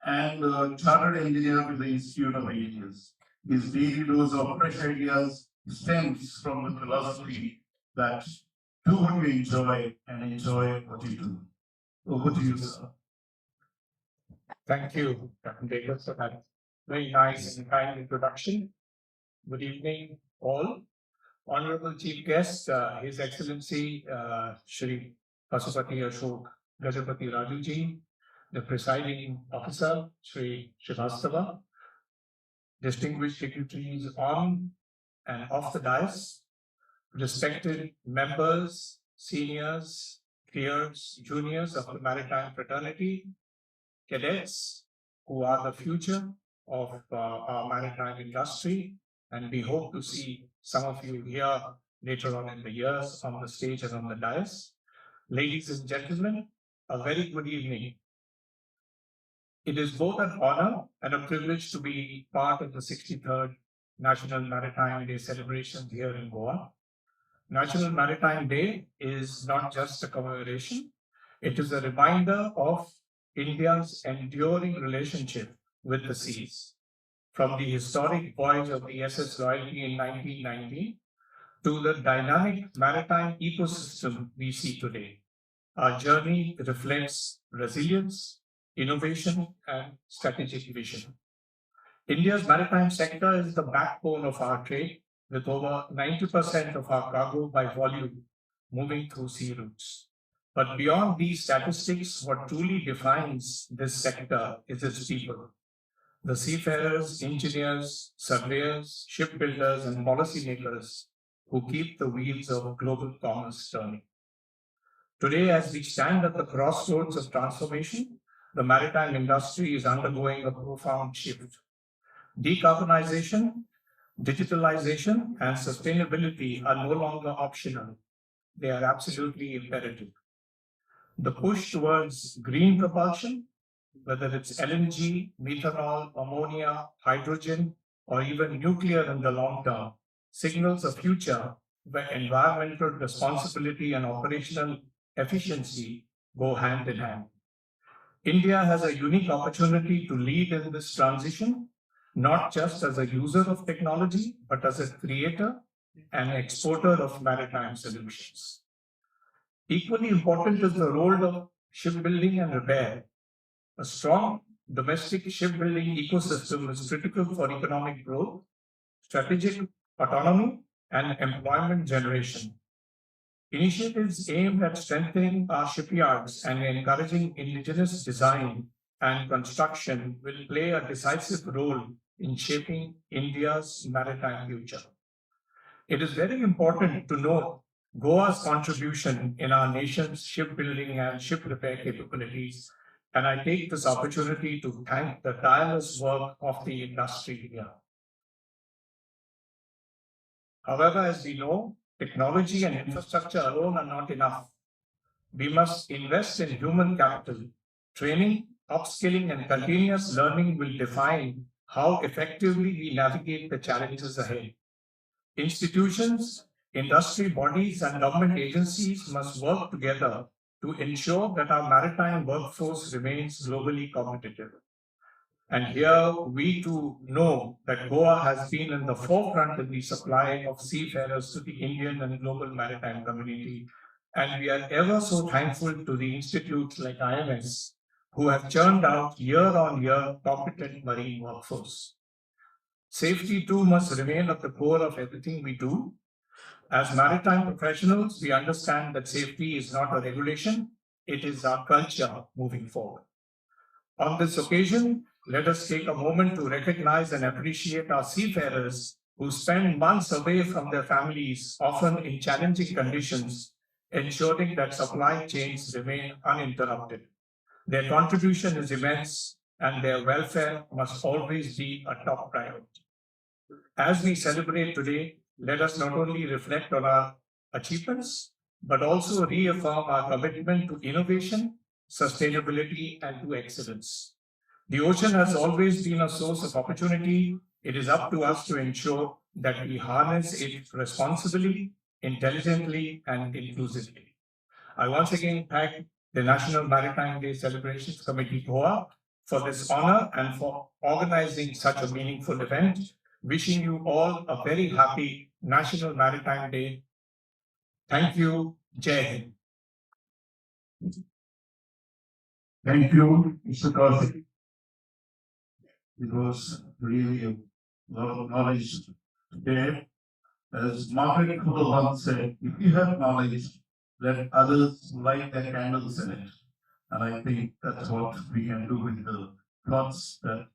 and a chartered engineer with the Institute of Engineers. His daily dose of fresh ideas stems from the philosophy that do what you enjoy and enjoy what you do. Over to you, sir. Thank you, Captain Davis, for that very nice and kind introduction. Good evening, all. Honorable Chief Guest, His Excellency Shri Pasupati Ashok Gajapati Rajuji, the Presiding Officer Shri Srivastava, distinguished dignitaries on and off the dais, respected members, seniors, peers, juniors of the maritime fraternity, cadets who are the future of our maritime industry, and we hope to see some of you here later on in the years on the stage and on the dais. Ladies and gentlemen, a very good evening. It is both an honor and a privilege to be part of the 63rd National Maritime Day celebrations here in Goa. National Maritime Day is not just a commemoration, it is a reminder of India's enduring relationship with the seas. From the historic voyage of the SS Loyalty in 1990 to the dynamic maritime ecosystem we see today, our journey reflects resilience, innovation, and strategic vision. India's maritime sector is the backbone of our trade, with over 90% of our cargo by volume moving through sea routes. But beyond these statistics, what truly defines this sector is its people. The seafarers, engineers, surveyors, shipbuilders, and policymakers who keep the wheels of global commerce turning. Today, as we stand at the crossroads of transformation, the maritime industry is undergoing a profound shift. Decarbonization, digitalization and sustainability are no longer optional. They are absolutely imperative. The push towards green propulsion, whether it's LNG, methanol, ammonia, hydrogen, or even nuclear in the long term, signals a future where environmental responsibility and operational efficiency go hand in hand. India has a unique opportunity to lead in this transition, not just as a user of technology, but as a creator and exporter of maritime solutions. Equally important is the role of shipbuilding and repair. A strong domestic shipbuilding ecosystem is critical for economic growth, strategic autonomy, and employment generation. Initiatives aimed at strengthening our shipyards and encouraging indigenous design and construction will play a decisive role in shaping India's maritime future. It is very important to note Goa's contribution in our nation's shipbuilding and ship repair capabilities, and I take this opportunity to thank the tireless work of the industry here. However, as we know, technology and infrastructure alone are not enough. We must invest in human capital. Training, upskilling, and continuous learning will define how effectively we navigate the challenges ahead. Institutions, industry bodies, and government agencies must work together to ensure that our maritime workforce remains globally competitive. And here we too know that Goa has been in the forefront in the supply of seafarers to the Indian and global maritime community. And we are ever so thankful to the institutes like IMS who have churned out year-on-year competent marine workforce. Safety too must remain at the core of everything we do. As maritime professionals, we understand that safety is not a regulation, it is our culture moving forward. On this occasion, let us take a moment to recognize and appreciate our seafarers who spend months away from their families, often in challenging conditions, ensuring that supply chains remain uninterrupted. Their contribution is immense, and their welfare must always be a top priority. As we celebrate today, let us not only reflect on our achievements, but also reaffirm our commitment to innovation, sustainability, and to excellence. The ocean has always been a source of opportunity. It is up to us to ensure that we harness it responsibly, intelligently, and inclusively. I once again thank the National Maritime Day Celebrations Committee Goa for this honor and for organizing such a meaningful event. Wishing you all a very happy National Maritime Day. Thank you. Jai Hind. Thank you, Mr. Kaushik. It was really a lot of knowledge there. As Margaret Fuller once said, if you have knowledge, let others light their candles in it. And I think that's what we can do with the thoughts that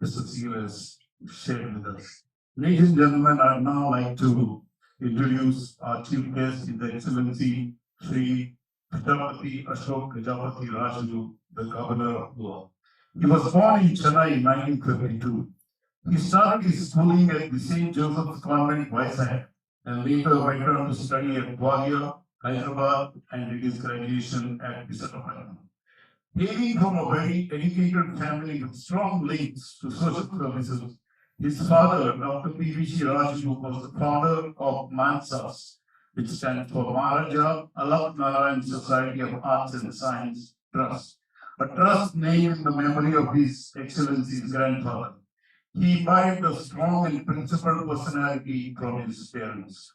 Mr. Seal has shared with us. Ladies and gentlemen, I'd now like to introduce our chief guest, His Excellency Sri Chhatrapati Ashok Gajapati Raju, the Governor of Goa. He was born in Chennai in 1952. He started his schooling at the St. Joseph's Convent, Vizag, and later went on to study at Gwalior, Hyderabad, and did his graduation at Visakhapatnam. Hailing from a very educated family with strong links to social services, his father, Dr. P.V.C. Raju, was the founder of MANSAS, which stands for Maharaja Alap Narayan Society of Arts and Science Trust, a trust named in the memory of His Excellency's grandfather. He imbibed a strong and principled personality from his parents.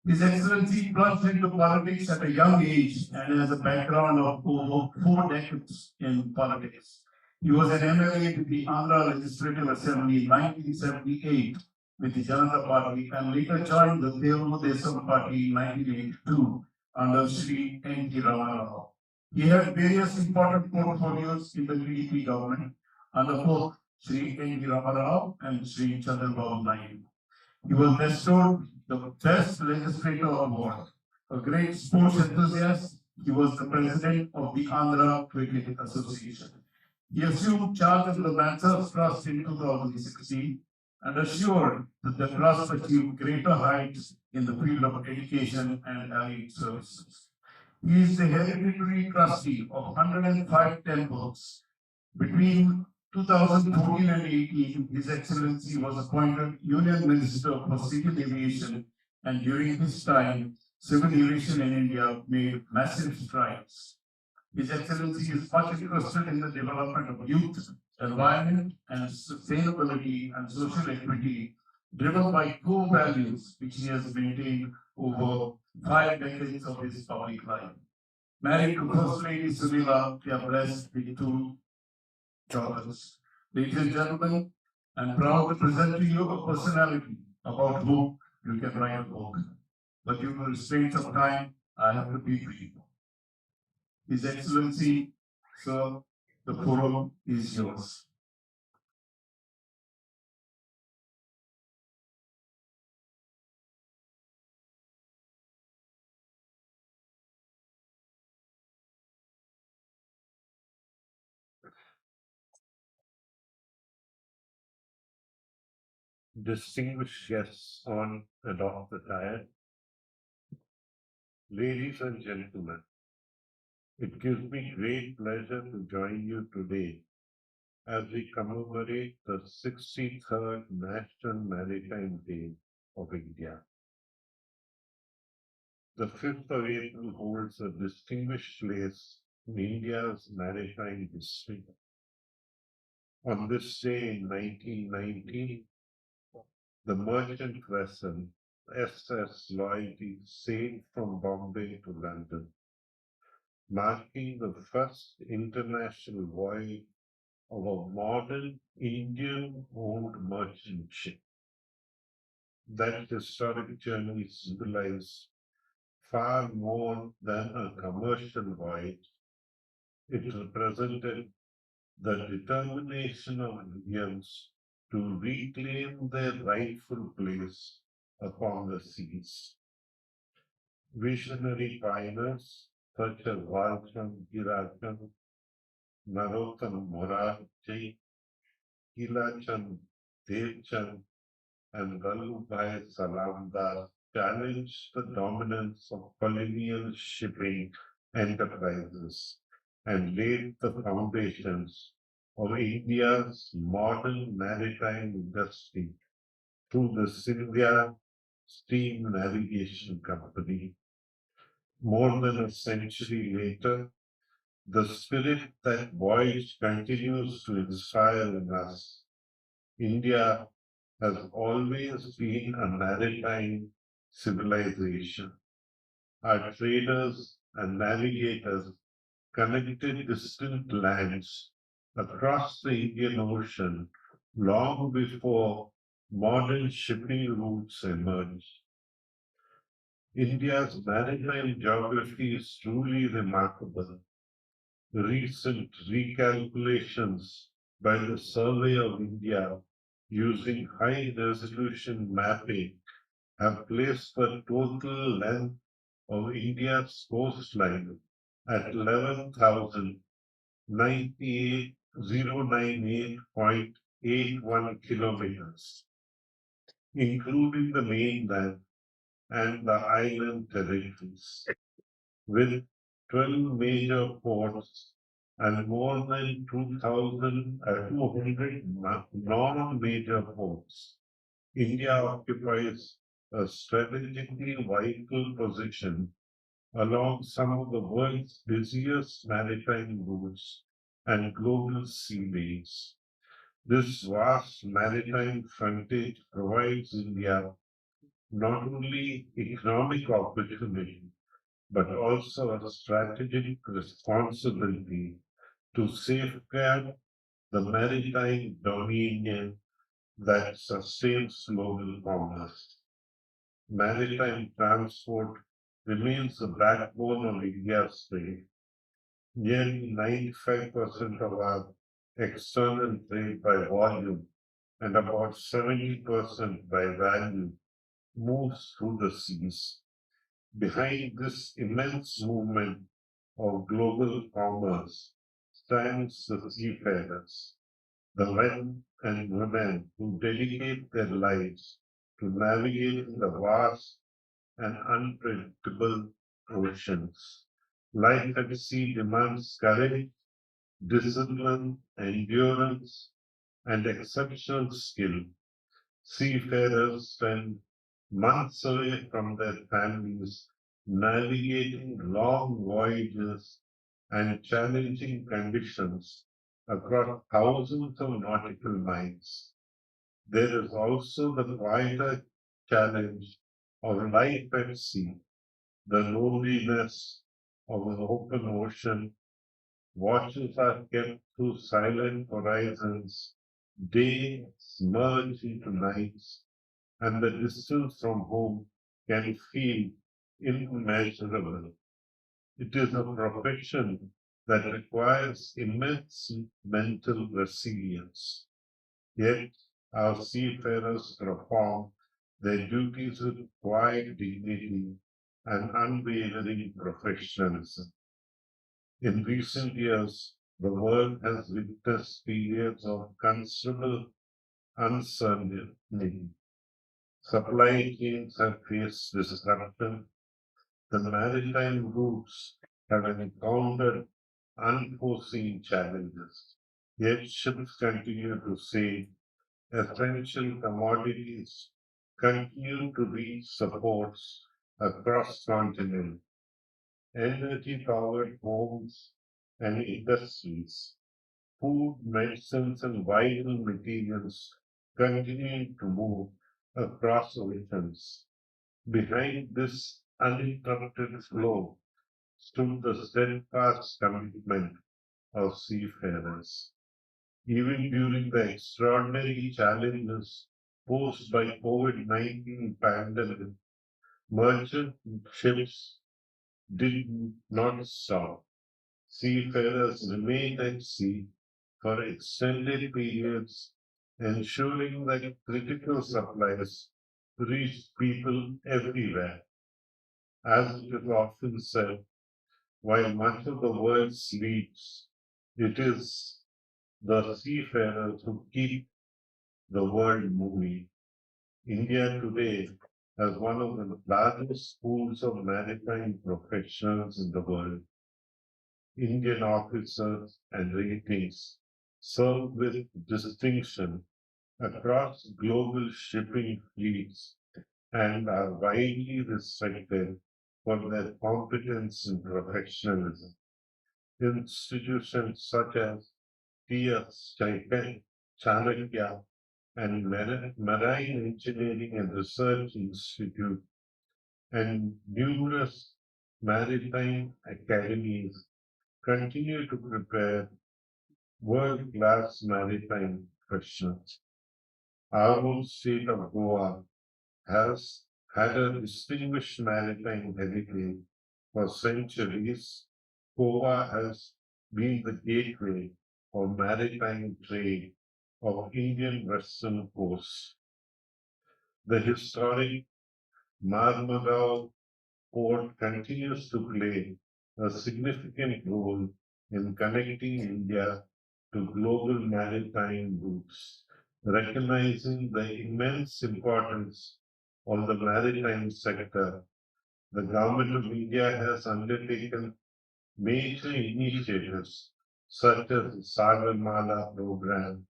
His Excellency plunged into politics at a young age and has a background of over 4 decades in politics. He was an MLA to the Andhra Legislative Assembly in 1978 with the Janata Party and later joined the Telugu Desam Party in 1982 under Sri N.T. Ramarao. He had various important portfolios in the TDP government under both Sri N.T. Ramarao and Sri Chandrababu Naidu. He was bestowed the Best Legislator Award. A great sports enthusiast, he was the president of the Andhra Cricket Association. He assumed charge of the Mansas Trust in 2016 and assured that the trust achieve greater heights in the field of education and allied services. He is the hereditary trustee of 105 temples. Between 2014 and 18, His Excellency was appointed Union Minister for Civil Aviation, and during this time, civil aviation in India made massive strides. His Excellency is much interested in the development of youth, environment, and sustainability and social equity, driven by core values which he has maintained over 5 decades of his public life. Married to First Lady Sunila, they are blessed with 2 daughters. Ladies and gentlemen, I'm proud to present to you a personality about whom you can write a book. But due to restraints of time, I have to be brief. His Excellency, sir, the forum is yours. Distinguished guests on and off the diet, ladies and gentlemen, it gives me great pleasure to join you today as we commemorate the 63rd National Maritime Day of India. The 5th of April holds a distinguished place in India's maritime history. On this day in 1919, the merchant vessel SS Loyalty sailed from Bombay to London, marking the first international voyage of a modern Indian-owned merchant ship. That historic journey symbolized far more than a commercial voyage. It represented the determination of Indians to reclaim their rightful place upon the seas. Visionary pioneers such as Walchand Girachand, Narottam Morarji, Kilachand Devchand, and Vallabhbhai Salamdar challenged the dominance of colonial shipping enterprises and laid the foundations of India's modern maritime industry through the Sindhya Steam Navigation Company. More than a century later, the spirit that voyage continues to inspire in us. India has always been a maritime civilization. Our traders and navigators connected distant lands across the Indian Ocean long before modern shipping routes emerged. India's maritime geography is truly remarkable. Recent recalculations by the Survey of India using high-resolution mapping have placed the total length of India's coastline at 11,098.81 kilometers, including the mainland and the island territories, with 12 major ports and more than 2,200 non-major ports. India occupies a strategically vital position along some of the world's busiest maritime routes and global seaways. This vast maritime frontage provides India not only economic opportunity, but also a strategic responsibility to safeguard the maritime dominion that sustains global commerce. Maritime transport remains the backbone of India's trade. Nearly 95% of our external trade by volume and about 70% by value moves through the seas. Behind this immense movement of global commerce stands the seafarers, the men and women who dedicate their lives to navigating the vast and unpredictable oceans. Life at sea demands courage, discipline, endurance, and exceptional skill. Seafarers spend months away from their families, navigating long voyages and challenging conditions across thousands of nautical miles. There is also the wider challenge of life at sea, the loneliness of an open ocean. Watches are kept through silent horizons, days merge into nights, and the distance from home can feel immeasurable. It is a profession that requires immense mental resilience. Yet our seafarers perform their duties with quiet dignity and unwavering professionalism. In recent years, the world has witnessed periods of considerable uncertainty. Supply chains have faced disruption. The maritime routes have encountered unforeseen challenges. Yet ships continue to sail, essential commodities continue to reach the ports across continents, energy-powered homes and industries, food, medicines, and vital materials continue to move across oceans. Behind this uninterrupted flow stood the steadfast commitment of seafarers. Even during the extraordinary challenges posed by COVID-19 pandemic, merchant ships did not stop. Seafarers remained at sea for extended periods, ensuring that critical supplies reached people everywhere. As it is often said, while much of the world sleeps, it is the seafarers who keep the world moving. India today has one of the largest pools of maritime professionals in the world. Indian officers and ratings serve with distinction across global shipping fleets and are widely respected for their competence and professionalism. Institutions such as TS Chanakya and Marine Engineering and Research Institute and numerous maritime academies continue to prepare world-class maritime professionals. Our own state of Goa has had a distinguished maritime heritage for centuries. Goa has been the gateway of maritime trade of Indian western coast. The historic Marmagao port continues to play a significant role in connecting India to global maritime routes, recognizing the immense importance of the maritime sector. The government of India has undertaken major initiatives such as the Sagarmala program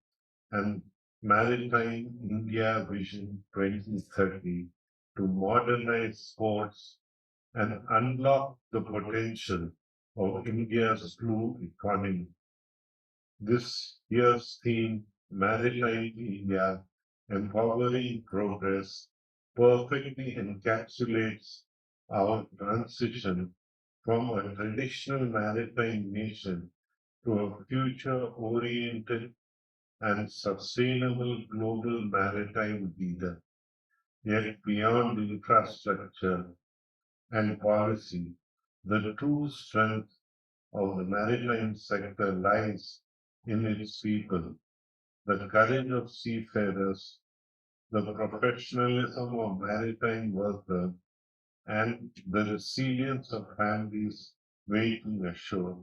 and Maritime India Vision 2030 to modernize ports and unlock the potential of India's blue economy. This year's theme, Maritime India, Empowering Progress, perfectly encapsulates our transition from a traditional maritime nation to a future-oriented and sustainable global maritime leader. Yet beyond infrastructure and policy, the true strength of the maritime sector lies in its people, the courage of seafarers, the professionalism of maritime workers, and the resilience of families waiting ashore.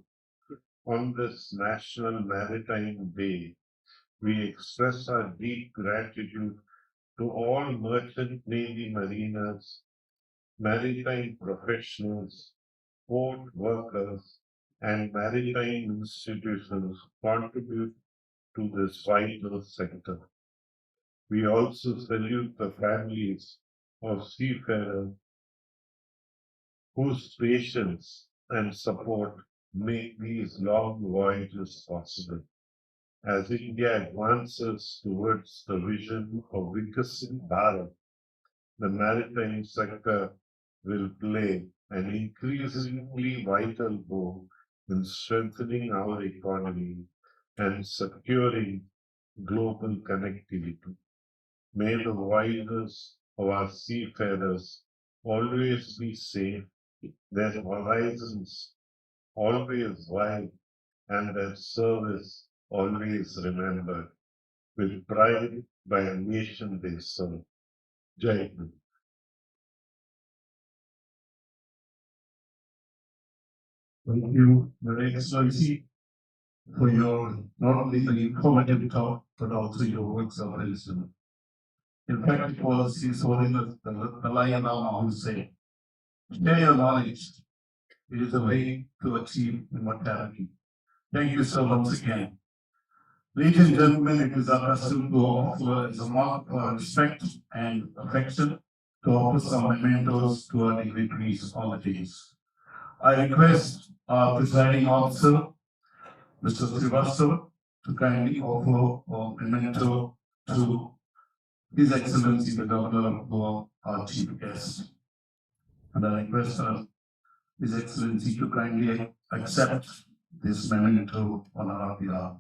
On this National Maritime Day, we express our deep gratitude to all merchant navy mariners, maritime professionals, port workers, and maritime institutions contribute to this vital sector. We also salute the families of seafarers whose patience and support make these long voyages possible. As India advances towards the vision of Viksit Bharat, the maritime sector will play an increasingly vital role in strengthening our economy and securing global connectivity. May the voyages of our seafarers always be safe, their horizons always wide, and their service always remembered with pride by a nation they serve. Jai Hind. Thank you, Your Excellency, for your not only the informative talk, but also your words of wisdom. In fact, it was His Holiness the Dalai Lama who said, share your knowledge. It is a way to achieve immortality. Thank you so once again. Ladies and gentlemen, it is our custom to offer as a mark of our respect and affection to offer some mementos to our dignitaries on the days. I request our presiding officer, Mr. Srivastava, to kindly offer a memento to His Excellency the Governor of Goa, our chief guest. And I request His Excellency to kindly accept this memento on our behalf.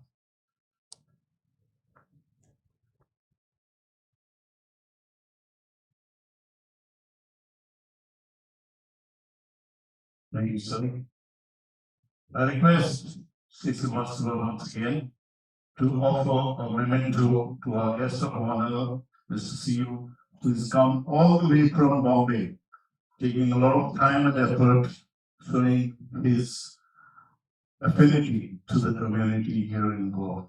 Thank you, sir. I request Sri Srivastava once again to offer a memento to our guest of honor, Mr. Siu, who has come all the way from Bombay, taking a lot of time and effort, showing his affinity to the community here in Goa.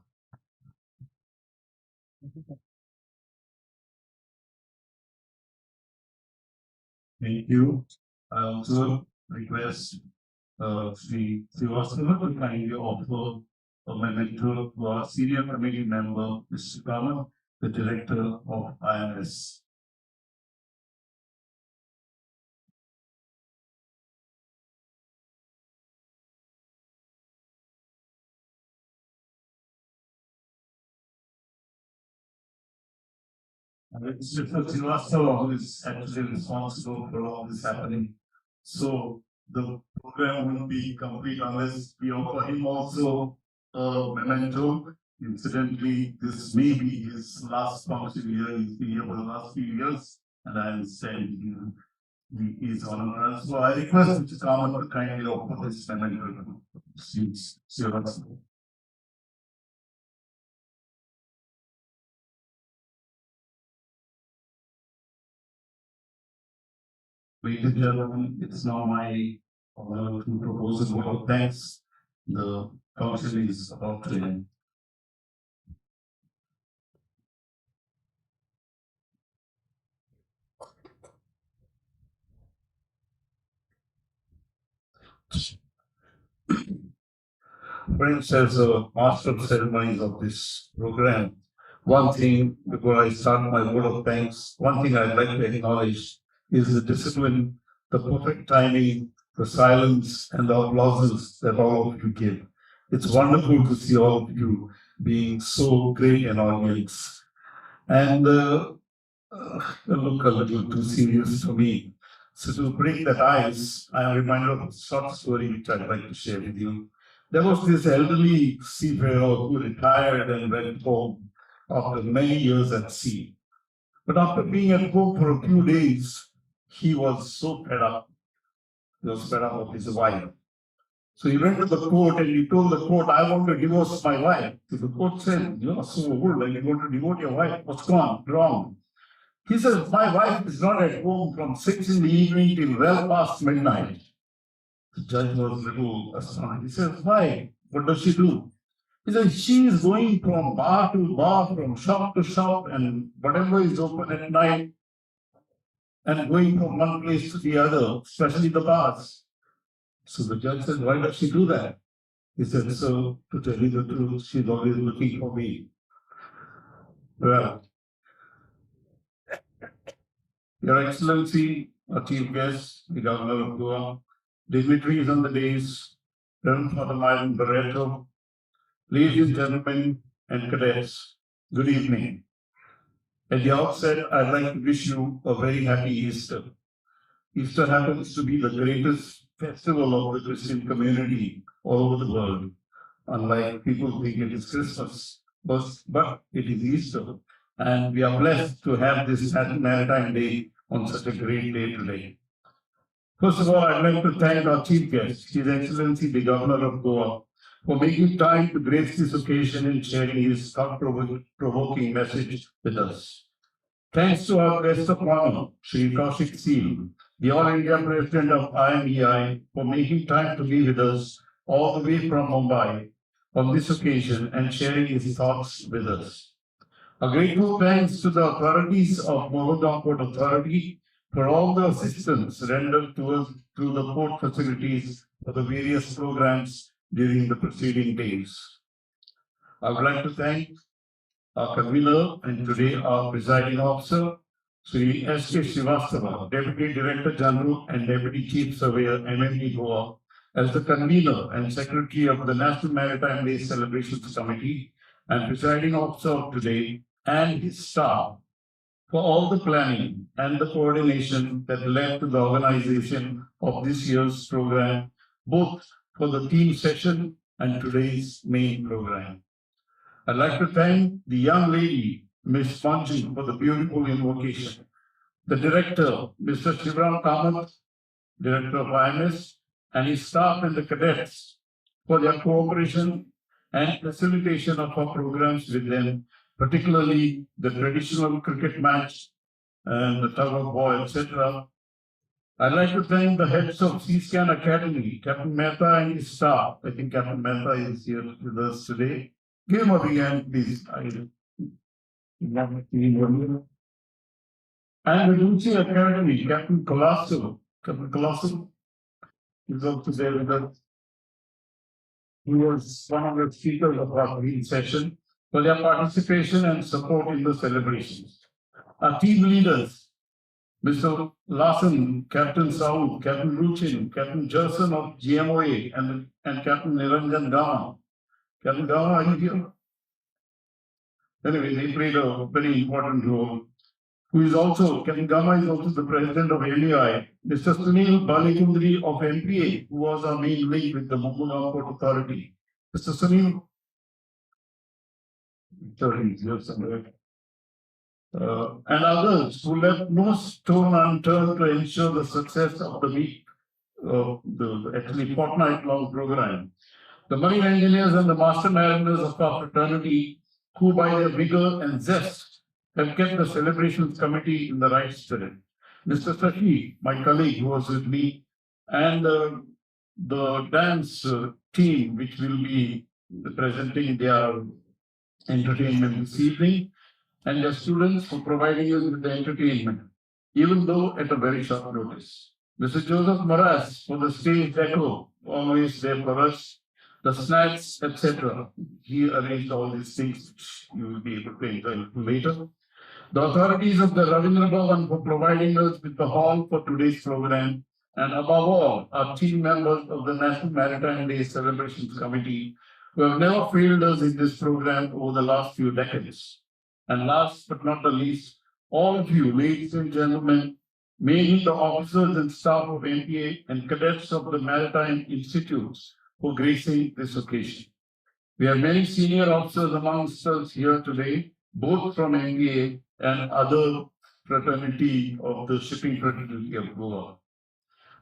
Thank you. I also request Sri Srivastava to kindly offer a memento to our senior committee member, Mr. Kama, the director of IMS. And it's Mr. Srivastava who is actually responsible for all this happening. So the program won't be complete unless we offer him also a memento. Incidentally, this may be his last function here. He's been here for the last few years, and I understand he is on us. So I request Mr. Kaman to kindly offer this memento to Srivastava. Ladies and gentlemen, it's now my honor to propose a vote of thanks. The function is about to end. Friends, as a master of ceremonies of this program, one thing before I start my vote of thanks, one thing I'd like to acknowledge is the discipline, the perfect timing, the silence, and the applauses that all of you give. It's wonderful to see all of you being so great in audience. And look a little too serious for me. So to break that ice, I am reminded of a short story which I'd like to share with you. There was this elderly seafarer who retired and went home after many years at sea. But after being at home for a few days, he was so fed up. He was fed up of his wife. So he went to the court and he told the court, I want to divorce my wife. So the court said, you are so old and you want to divorce your wife. What's gone wrong? He says, my wife is not at home from 6 in the evening till well past midnight. The judge was a little astonished. He says, why? What does she do? He said she is going from bar to bar, from shop to shop, and whatever is open at night, and going from one place to the other, especially the bars. So the judge said, why does she do that? He said, so to tell you the truth, she's always looking for me. Well, Your Excellency, our Chief Guest, the Governor of Goa, dignitaries on the days, Reverend Father Myron Barreto, ladies and gentlemen and cadets, good evening. At the outset, I'd like to wish you a very happy Easter. Easter happens to be the greatest festival of the Christian community all over the world. Unlike people think it is Christmas, but it is Easter. And we are blessed to have this Maritime Day on such a great day today. First of all, I'd like to thank our chief guest, His Excellency the Governor of Goa, for making time to grace this occasion and sharing his thought-provoking message with us. Thanks to our guest of honor, Sri Kaushik Seal, the All India President of IMEI, for making time to be with us all the way from Mumbai on this occasion and sharing his thoughts with us. A grateful thanks to the authorities of Mogodam Port Authority for all the assistance rendered to us through the port facilities for the various programs during the preceding days. I would like to thank our convener and today our presiding officer, Sri S.K. Srivastava, Deputy Director General and Deputy Chief Surveyor, MMD Goa, as the convener and secretary of the National Maritime Day Celebrations Committee and presiding officer of today, and his staff for all the planning and the coordination that led to the organization of this year's program, both for the theme session and today's main program. I'd like to thank the young lady, Ms. Manju, for the beautiful invocation. The director, Mr. Shivram Kamath, director of IMS, and his staff and the cadets for their cooperation and facilitation of our programs with them, particularly the traditional cricket match and the tug of war, etc. I'd like to thank the heads of C-SCAN Academy, Captain Mehta and his staff. I think Captain Mehta is here with us today. Give him a big hand, please. And the Lucy Academy, Captain Colasso. Captain Colasso is also there with us. He was one of the speakers of our green session for their participation and support in the celebrations. Our team leaders, Mr. Larson, Captain Saul, Captain Ruchin, Captain Jerson of GMOA, and Captain Niranjan Gama. Captain Gama, are you here? Anyway, they played a very important role. Who is also, Captain Gama is also the president of MEI. Mr. Sunil Balikundri of MPA, who was our main link with the Mumbai Port Authority. Mr. Sunil, sorry, he's here somewhere. And others who left no stone unturned to ensure the success of the week, the actually fortnight-long program. The marine engineers and the master mariners of our fraternity, who by their vigor and zest have kept the celebrations committee in the right spirit. Mr. Sashi, my colleague who was with me, and the dance team, which will be presenting their entertainment this evening, and the students for providing us with the entertainment, even though at a very short notice. Mr. Joseph Moraz for the stage deco, always there for us, the snacks, etc. He arranged all these things, which you will be able to enjoy later. The authorities of the Ravindra Bhavan for providing us with the hall for today's program, and above all, our team members of the National Maritime Day Celebrations Committee, who have never failed us in this program over the last few decades. And last but not the least, all of you, ladies and gentlemen, mainly the officers and staff of MPA and cadets of the Maritime Institutes for gracing this occasion. We have many senior officers amongst us here today, both from MBA and other fraternity of the shipping fraternity of Goa.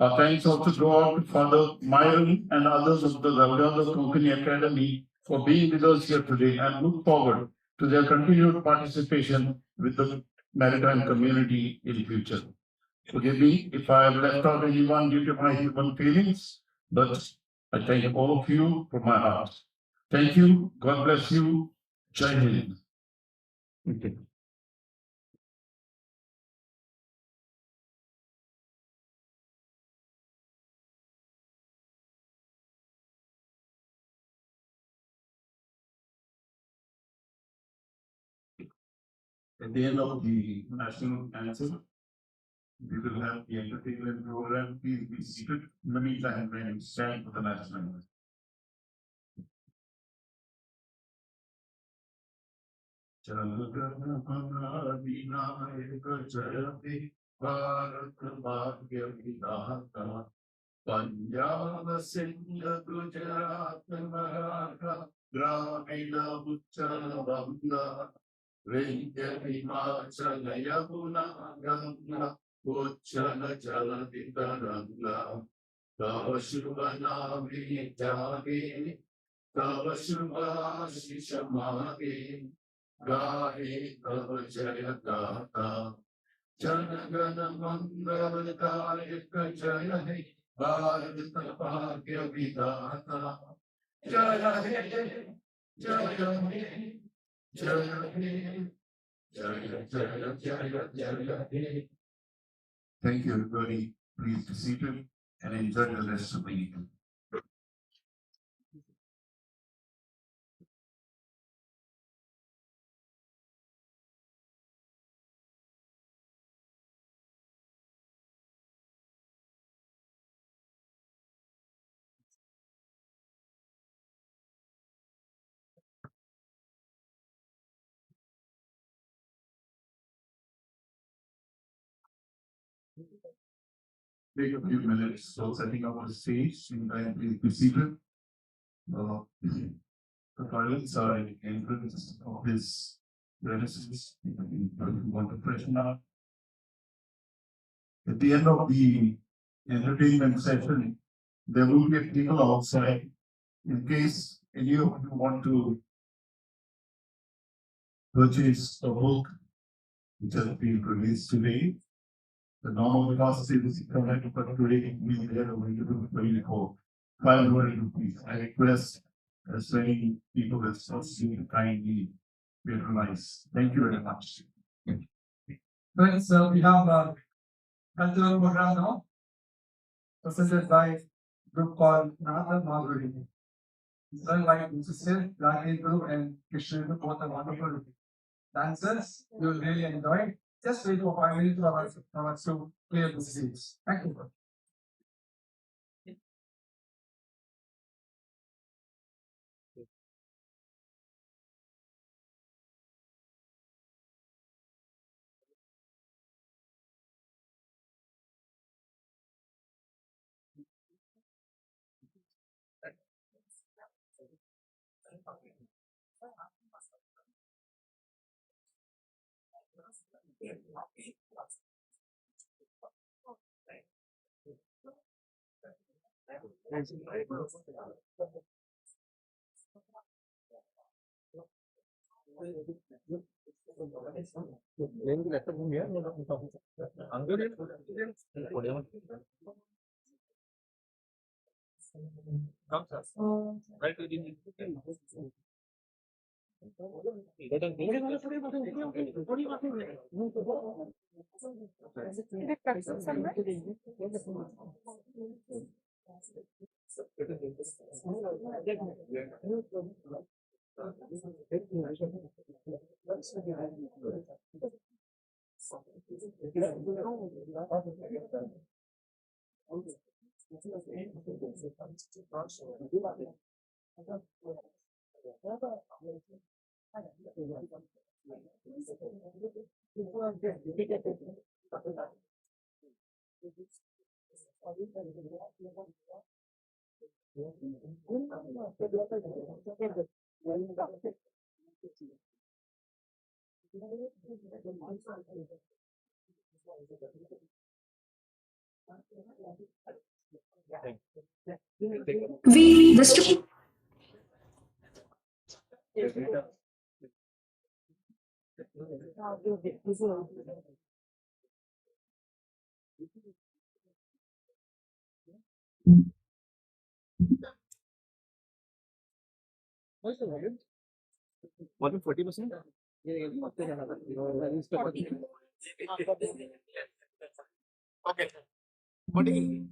Our thanks also go out to Father Myron and others of the Ravindra Konkani Academy for being with us here today, and look forward to their continued participation with the maritime community in the future. Forgive me if I have left out anyone due to my human feelings, but I thank all of you from my heart. Thank you. God bless you. Jai Hind. Okay. At the end of the national anthem, we will have the entertainment program. Please be seated. In the meantime, when you stand for the national anthem. Vinayak जयते भारत भाग्य विधाता पंजाब सिंध गुजरात मराठा द्राविड उत्कल बंगा विंध्य हिमाचल यमुना गंगा उच्चल जलधि तरंगा तव शुभ नामे जागे तव शुभ आशीष मागे गाहे तव जय गाथा जन गण मंगलदायक जय हे भारत भाग्य विधाता जय हे जय हे जय हे जय हे. Thank you, everybody. Please be seated and enjoy the rest of the evening. Take a few minutes for setting up the stage and please be seated. The toilets are in the entrance of this premises. You want to freshen up. At the end of the entertainment session, there will be a table outside in case any of you want to purchase a book which has been released today. The normal cost is 600, but today we are going to do it for 500 rupees. I request as many people as possible to kindly patronize. Thank you very much. Friends, we have a cultural program now, presented by a group called Nada Malgudi. It's run by Mrs. Rakesh Guru and Krishna Guru, both are wonderful dancers. You will really enjoy. Just wait for 5 minutes for us to clear the seats. Thank you. We distribute. What's the volume? Volume 40%? Okay. What do you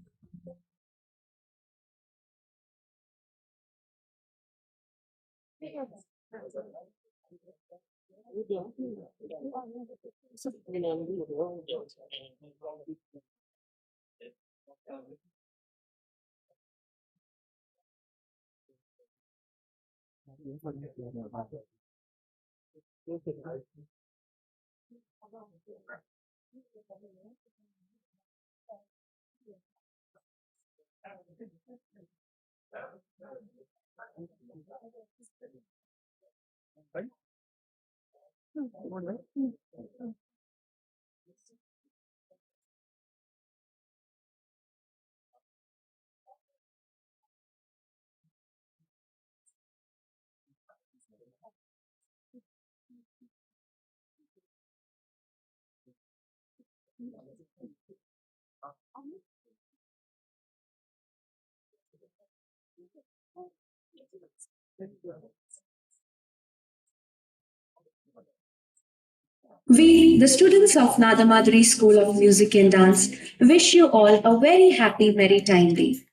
We, the students of Nadamadri School of Music and Dance, wish you all a very happy Maritime Day.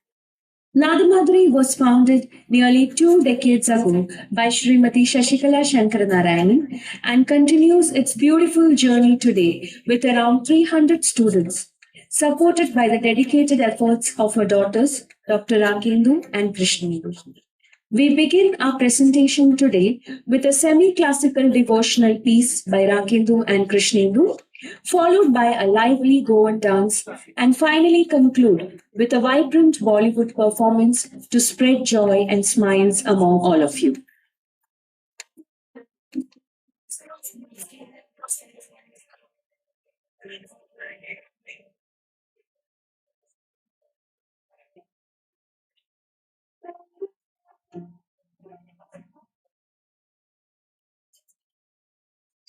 Nadamadri was founded nearly 2 decades ago by Srimati Shashikala Shankaranarayanan and continues its beautiful journey today with around 300 students, supported by the dedicated efforts of her daughters, Dr. Rakendu and Krishnendu. We begin our presentation today with a semi-classical devotional piece by Rakendu and Krishnendu, followed by a lively Goan dance, and finally conclude with a vibrant Bollywood performance to spread joy and smiles among all of you.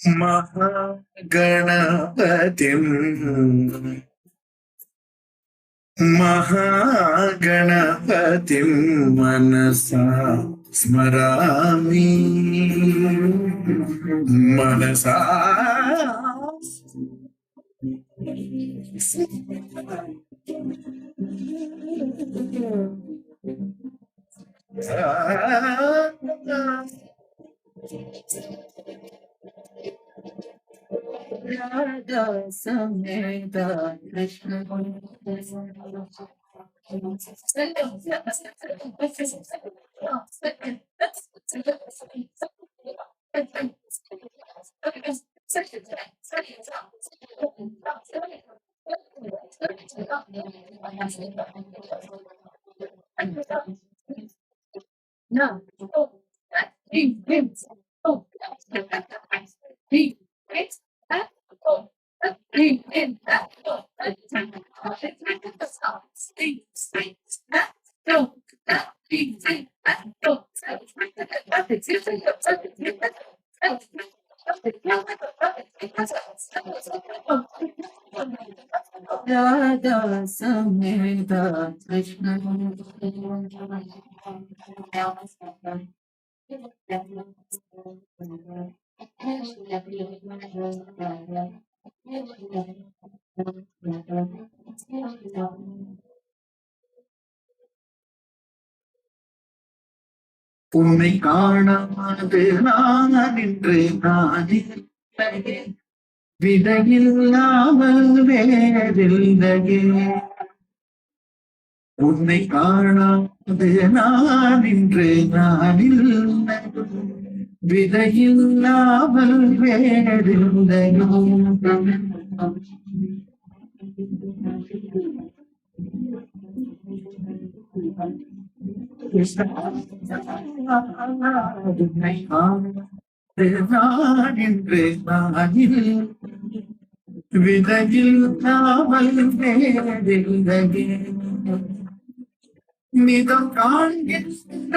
Mahaganapatim Mahaganapatim Manasa Smarami Manasa Radha Samhita Krishna Radha Samhita Krishna உன்னை காணாது நான் நின்று நானே விதையில்லாமல் வேறில்லையே உன்னை காணாது நான் நின்று நானில் விதையில்லாமல் வேறில்லையோ உன்னை காணாது நான் நின்று நானில் விதையில்லாமல் வேறில்லையே மிதம் காண்கின்ற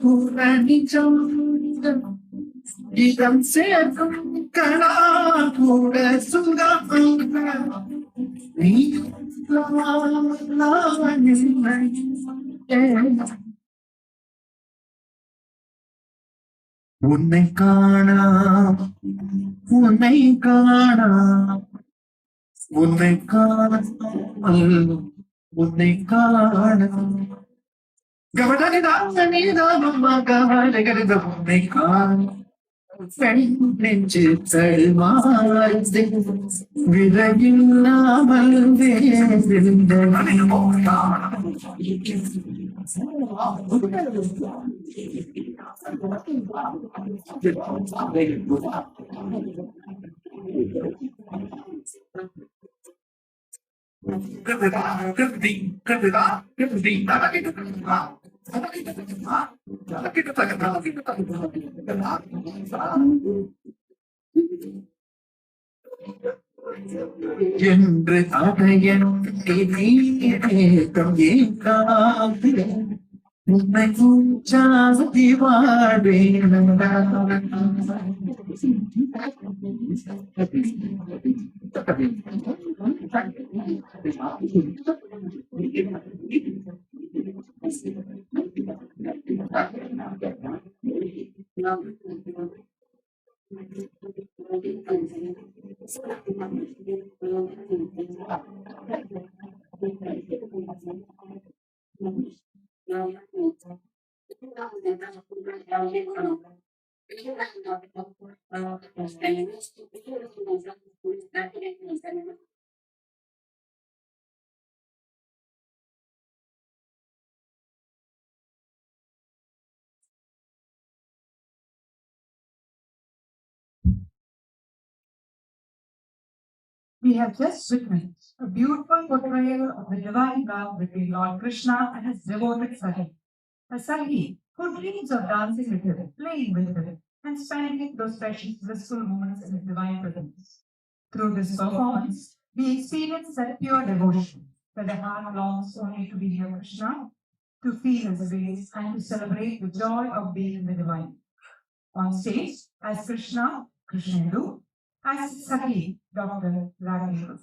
கூட நிஜம் இதம் சேர்க்கும் கணா கூட சுகம் நீ உன்னை காணாம் உன்னை காணாம் உன்னை காணாமல் உன்னை காணாம் உன்னை காண நெஞ்சு தடுமாறுது விரையில்லாமல் வேறிருந்த என்று அதையன் நீக்கம் ஏகாது உன்னை மூச்சாதி வாழ்வேன் We have just witnessed a beautiful portrayal of the divine love between Lord Krishna and his devoted Sahi. A Sahi who dreams of dancing with him, playing with him, and spending those precious blissful moments in his divine presence. Through this performance, we experience that pure devotion, where the heart longs only to be near Krishna, to feel his grace, and to celebrate the joy of being the divine. On stage, as Krishna, Krishnendu, as Saki, Dr. Raghu.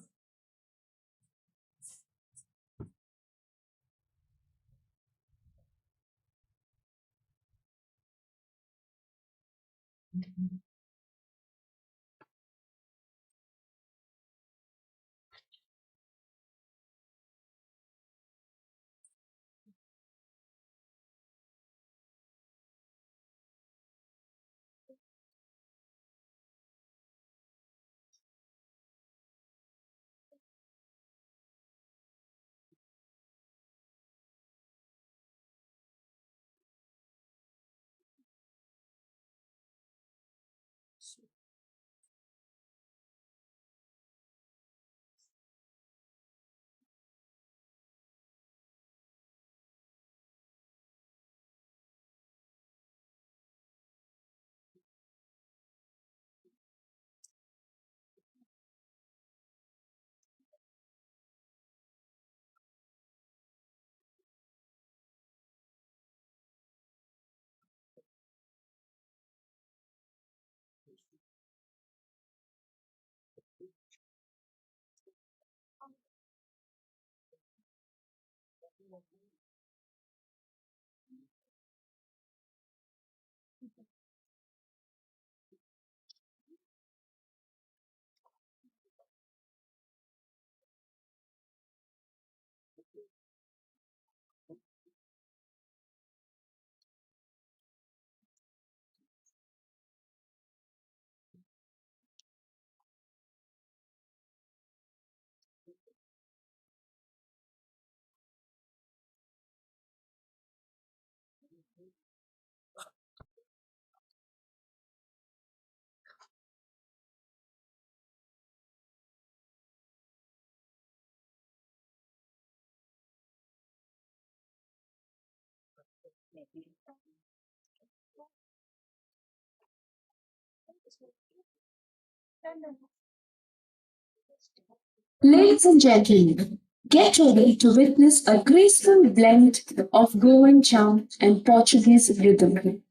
Ladies and gentlemen, get ready to witness a graceful blend of Goan charm and Portuguese rhythm,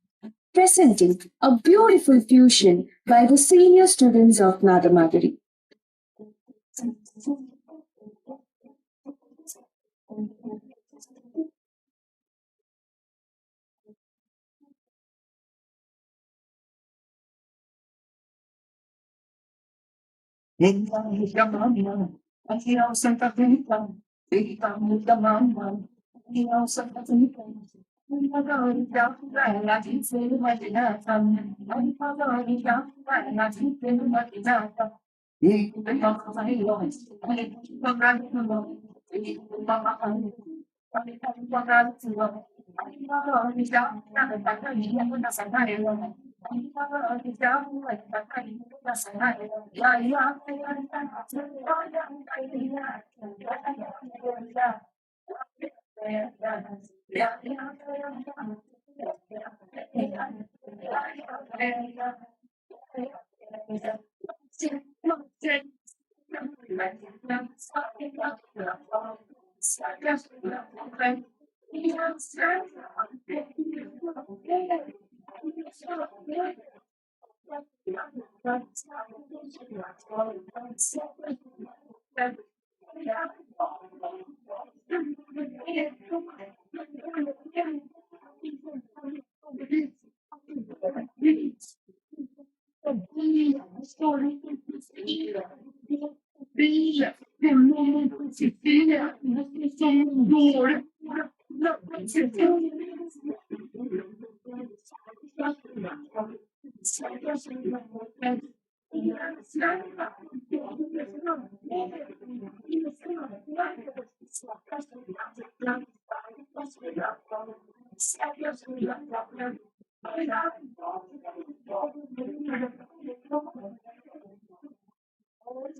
presenting a beautiful fusion by the senior students of Nadamadari. muita mama, aqui é o Santa Rita, feita muita mama, aqui é o Santa Rita. Agora já vai lá de ser imaginata, agora já vai lá de ser imaginata. E o pessoal vai longe, vai pagar de novo, e o papai vai pagar de novo. Agora já vai pagar de novo na sandália. Agora já vai pagar de novo na sandália.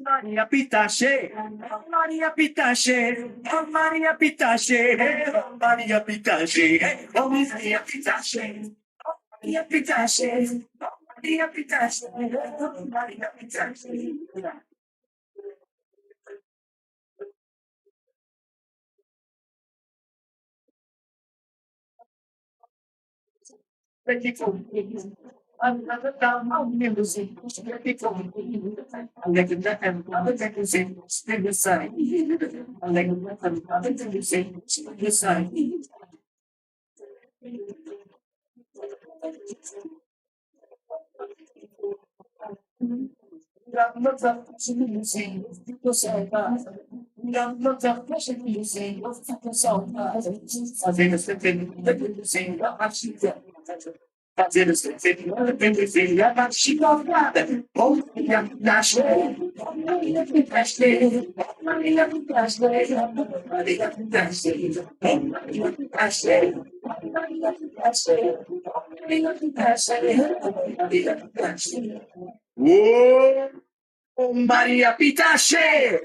Maria Pitache, Maria Pitache, Maria Pitache, Maria Pitache, oh Maria Pitache, Maria Pitache, Maria Pitache, Maria Pitache. Another down on music, I like that and other than to say, stay beside. I like that and other than to say, stay beside. Not that possible saying, because I not that possible saying, of because I think a second, that you say, actually. That's it. Everything that she got that. Oh, yeah, that's it. That's it. That's it. That's it. Oh, Maria Pitache!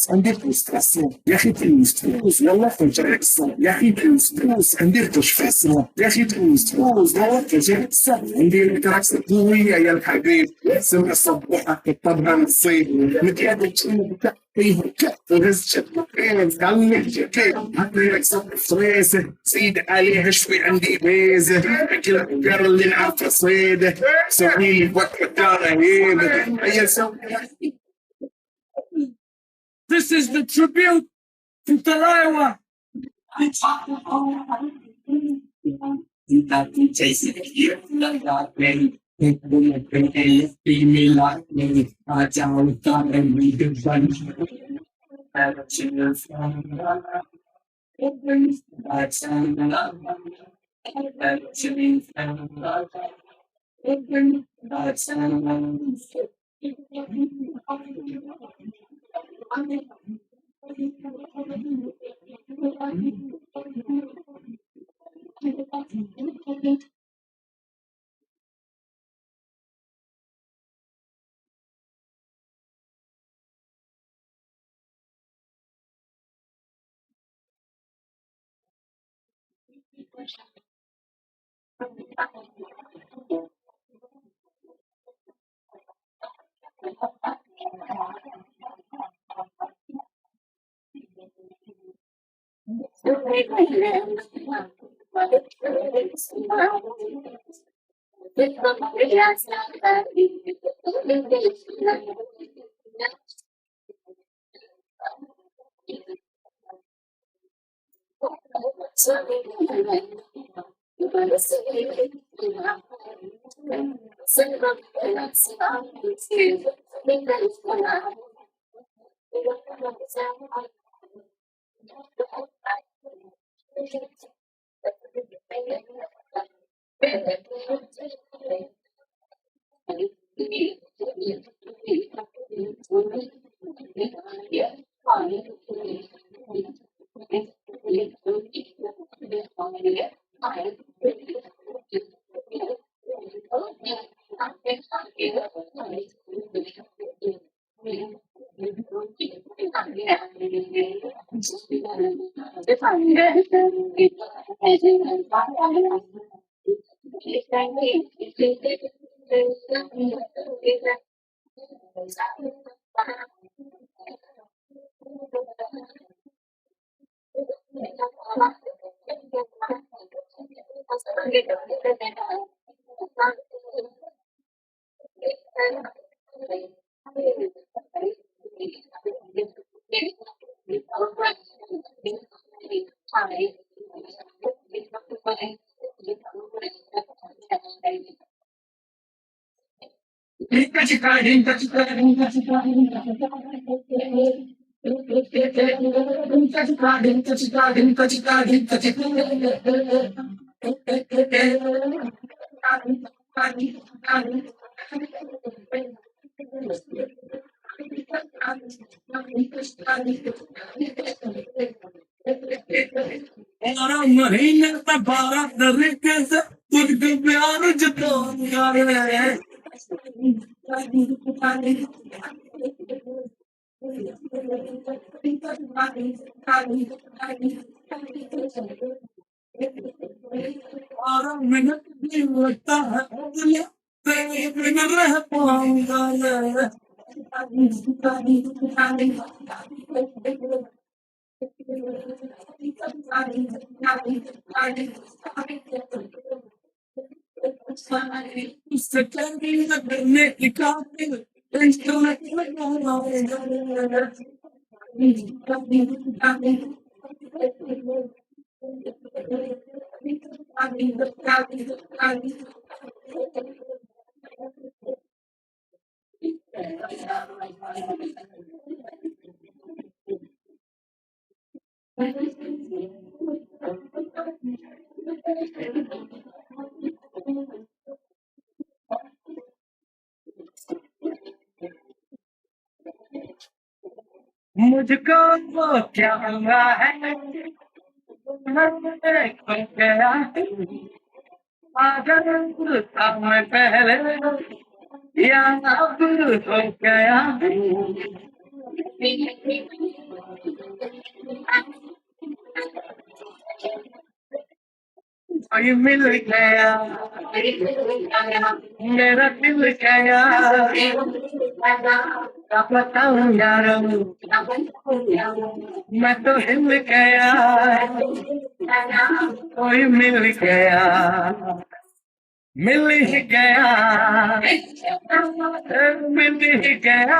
عندي فرستراسيون يا اخي تلوز والله فرجعت يا اخي تلوز عندي تشفيص يا اخي تلوز والله فرجعت عندي الكراكس قوية يا الحبيب سمع الصبوحة طبعا الصيد متيادة فيه وغزت See the alley history and the ways. Kill a girl in after persuade. So really what we're gonna hear. So this is the tribute to Talaiwa. मुझको वो क्या हुआ है गया पागल था मैं पहले या अब हो गया कोई मिल गया मेरा दिल गया क्या बताऊं यार मैं तो हिल गया कोई मिल गया मिल ही गया मिल ही गया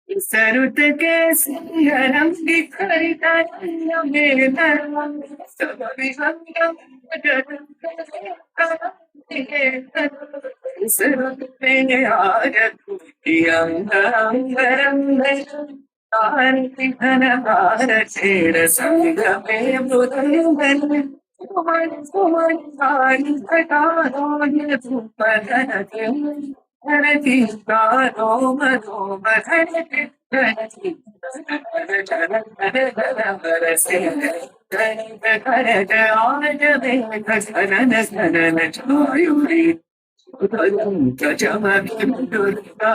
सरुत के सिंगरम की खरीदारियां में धर्म सभी सरुत पे आज अंगरंग आरती घन हार छेड़ संग में मृदंगन सुमन सुमन सारी घटानो ये सुपदन के धरती का रोम रोम धरती धरती बरसे घर आज मेघ सनन सनन छायुरी चमक Durga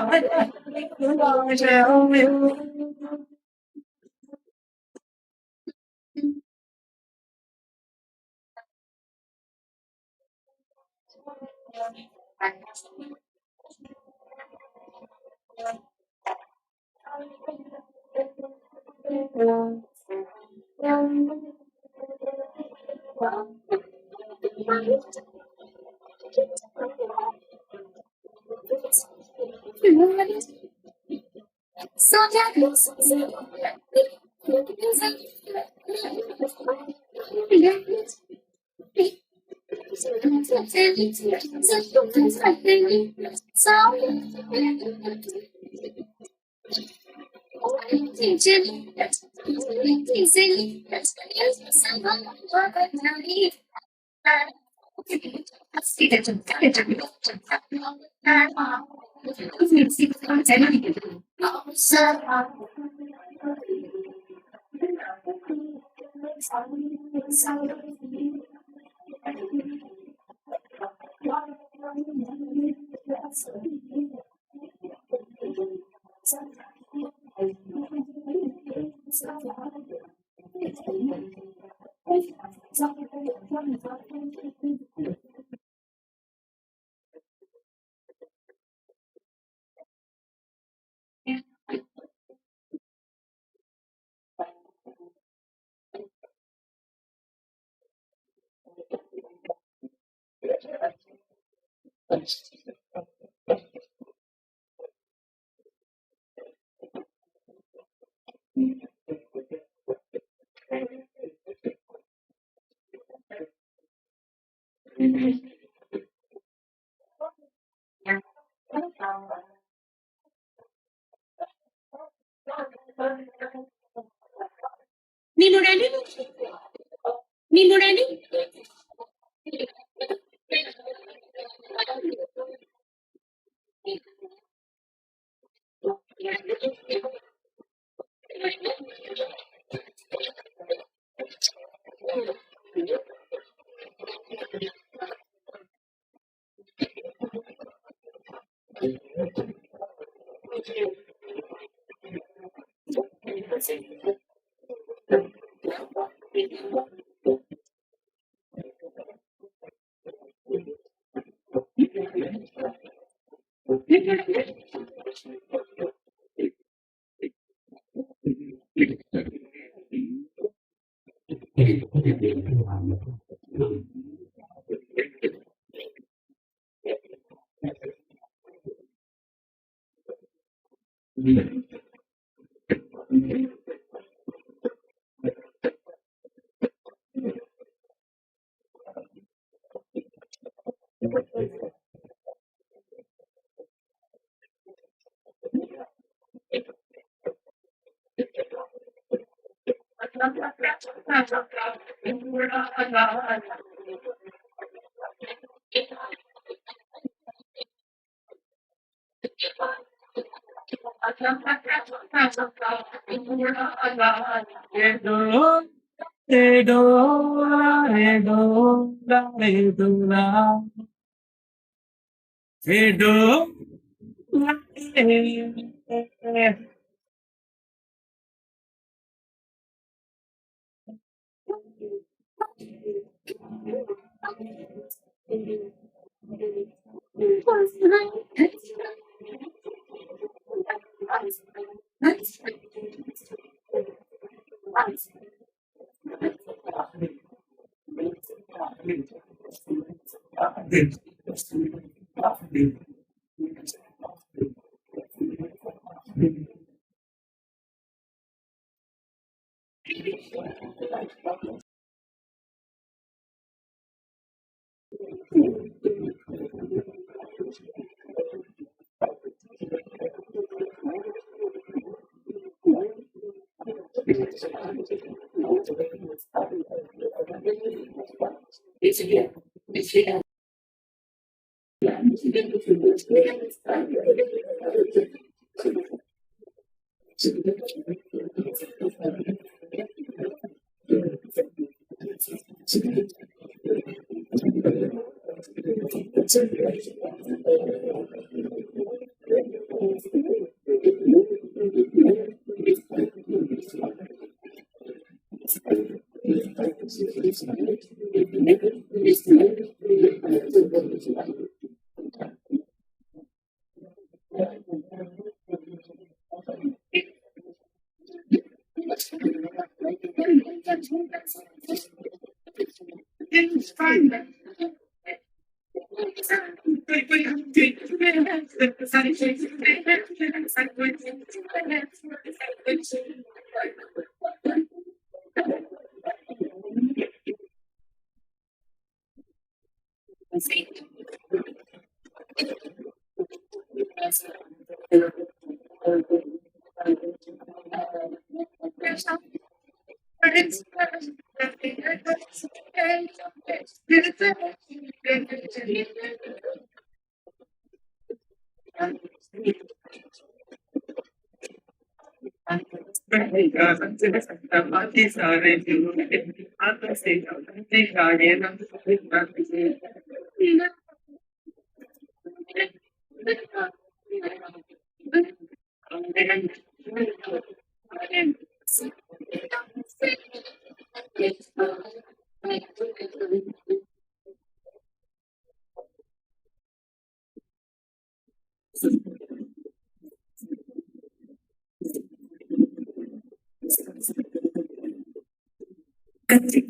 So that Nimurani? Nimurani?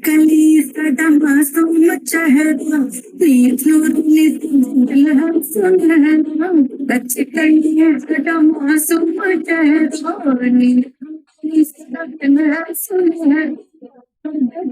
Kali sadama sum chehra, neev nurni sunna sunna. Kali sadama sum chehra, neev nurni sunna sunna. And then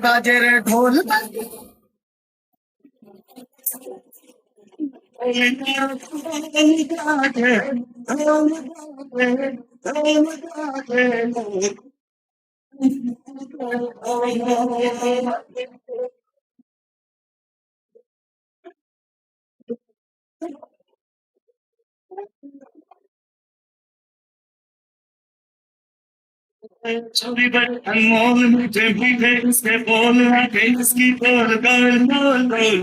बाजे रे ढोल अनमोल मुझे भी है उसके बोल आके उसकी बोल बोल बोल बोल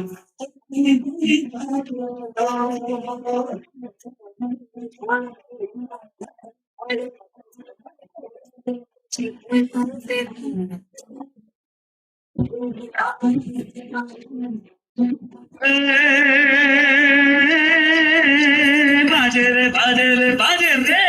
बाजे रे बाजे रे बाजे रे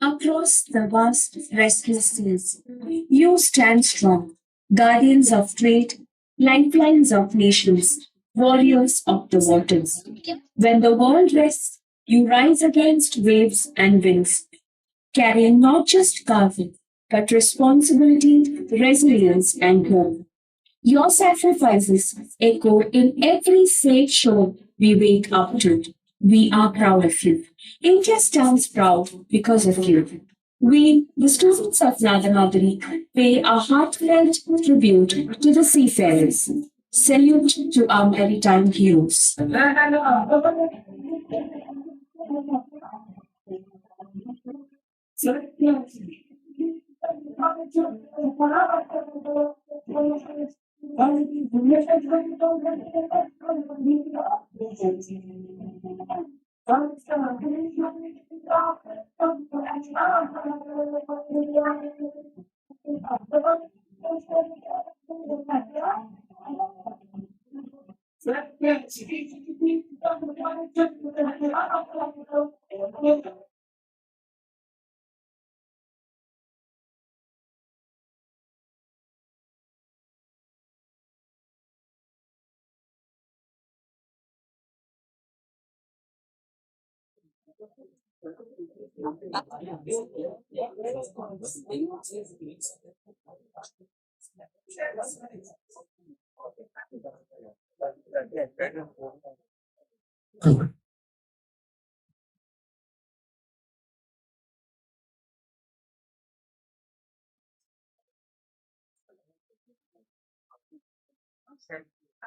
Across the vast, restless seas, you stand strong, guardians of trade, lifelines of nations, warriors of the waters. When the world rests, you rise against waves and winds, carrying not just cargo, but responsibility, resilience, and hope. Your sacrifices echo in every safe shore we wake up to. We are proud of you. India stands proud because of you. We, the students of Nadamadri, pay a heartfelt tribute to the seafarers. Salute to our maritime heroes.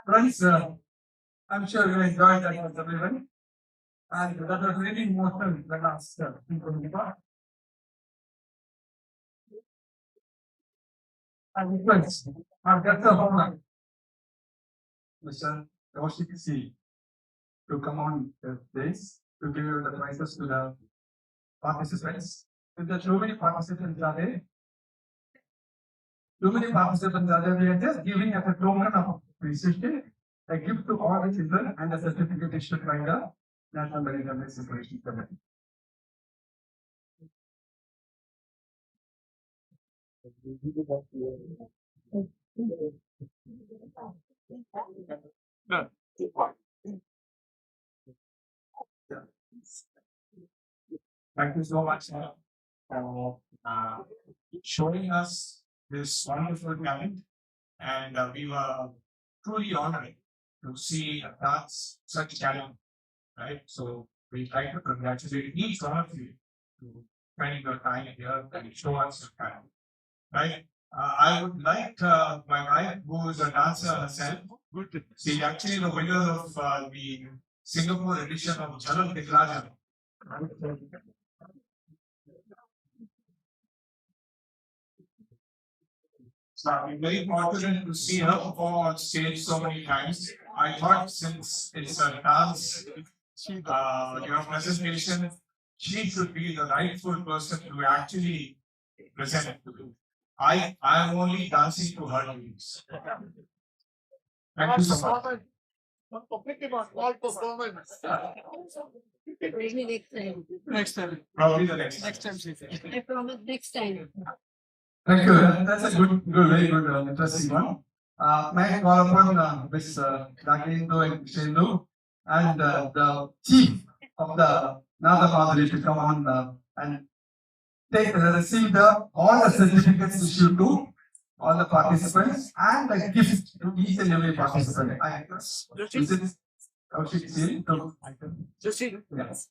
Friends, I'm sure you enjoyed that was everyone. And that was really emotional the last people we got. And request our guest of honor, Mr. Kaushik C, to come on the stage to give you the prizes to the participants. If there are too many participants are there, we are just giving as a token of appreciation, a gift to all the children and a certificate issued by the National Maritime Association Committee. Thank you so much for showing us this wonderful talent, and we were truly honored to see dance such talent, right? So we try to congratulate each one of you to spending your time here and show us your talent, right? I would like my wife, who is a dancer herself, she's actually the winner of the Singapore edition of Jalan Tikraja. So I'm very fortunate to see her perform on stage so many times. I thought since it's a dance, presentation, she should be the rightful person to actually present it to. I'm only dancing to her needs. Thank you so much. Small performance. Maybe next time. Next time. Probably the next Time. I promise next time. Thank you. That's a very good, interesting one. May I call upon Ms. Dakindo and Shendu and the chief of the Nada Madhuri to come on and receive all the certificates issued to all the participants and a gift to each and every participant. I guess. Is it Kaushik Singh to yes.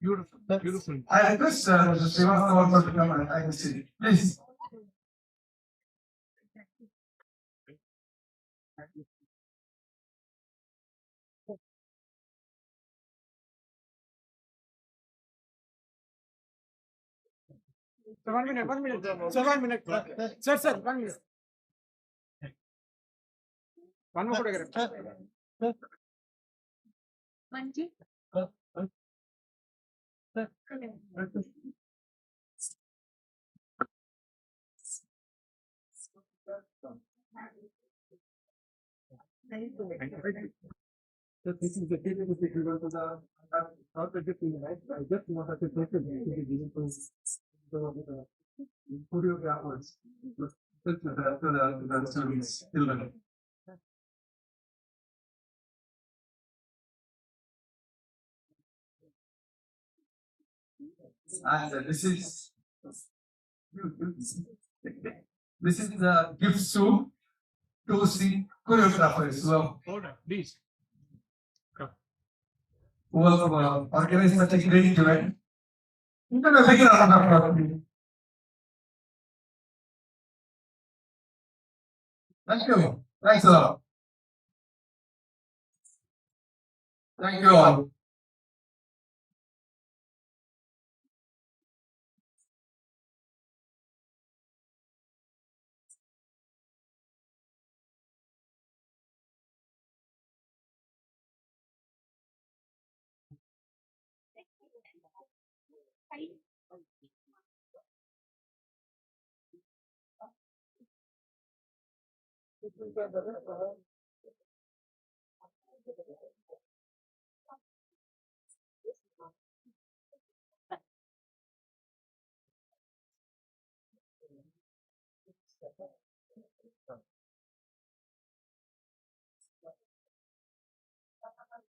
Beautiful. Beautiful. I request Mr. Srivastava also to come and I can see. Please. So 1 minute, 1 minute. Sir, 1 minute. Sir, 1 minute. One more photograph. Manji? So this is the thing with the to the not the different, right? I just wanted to take it to the given to the choreographers. To the students, children. And this is the gift to the choreographers Hold on, please. who have organized such a great event. You can take it out of the Thank you. Thanks a lot. Thank you all.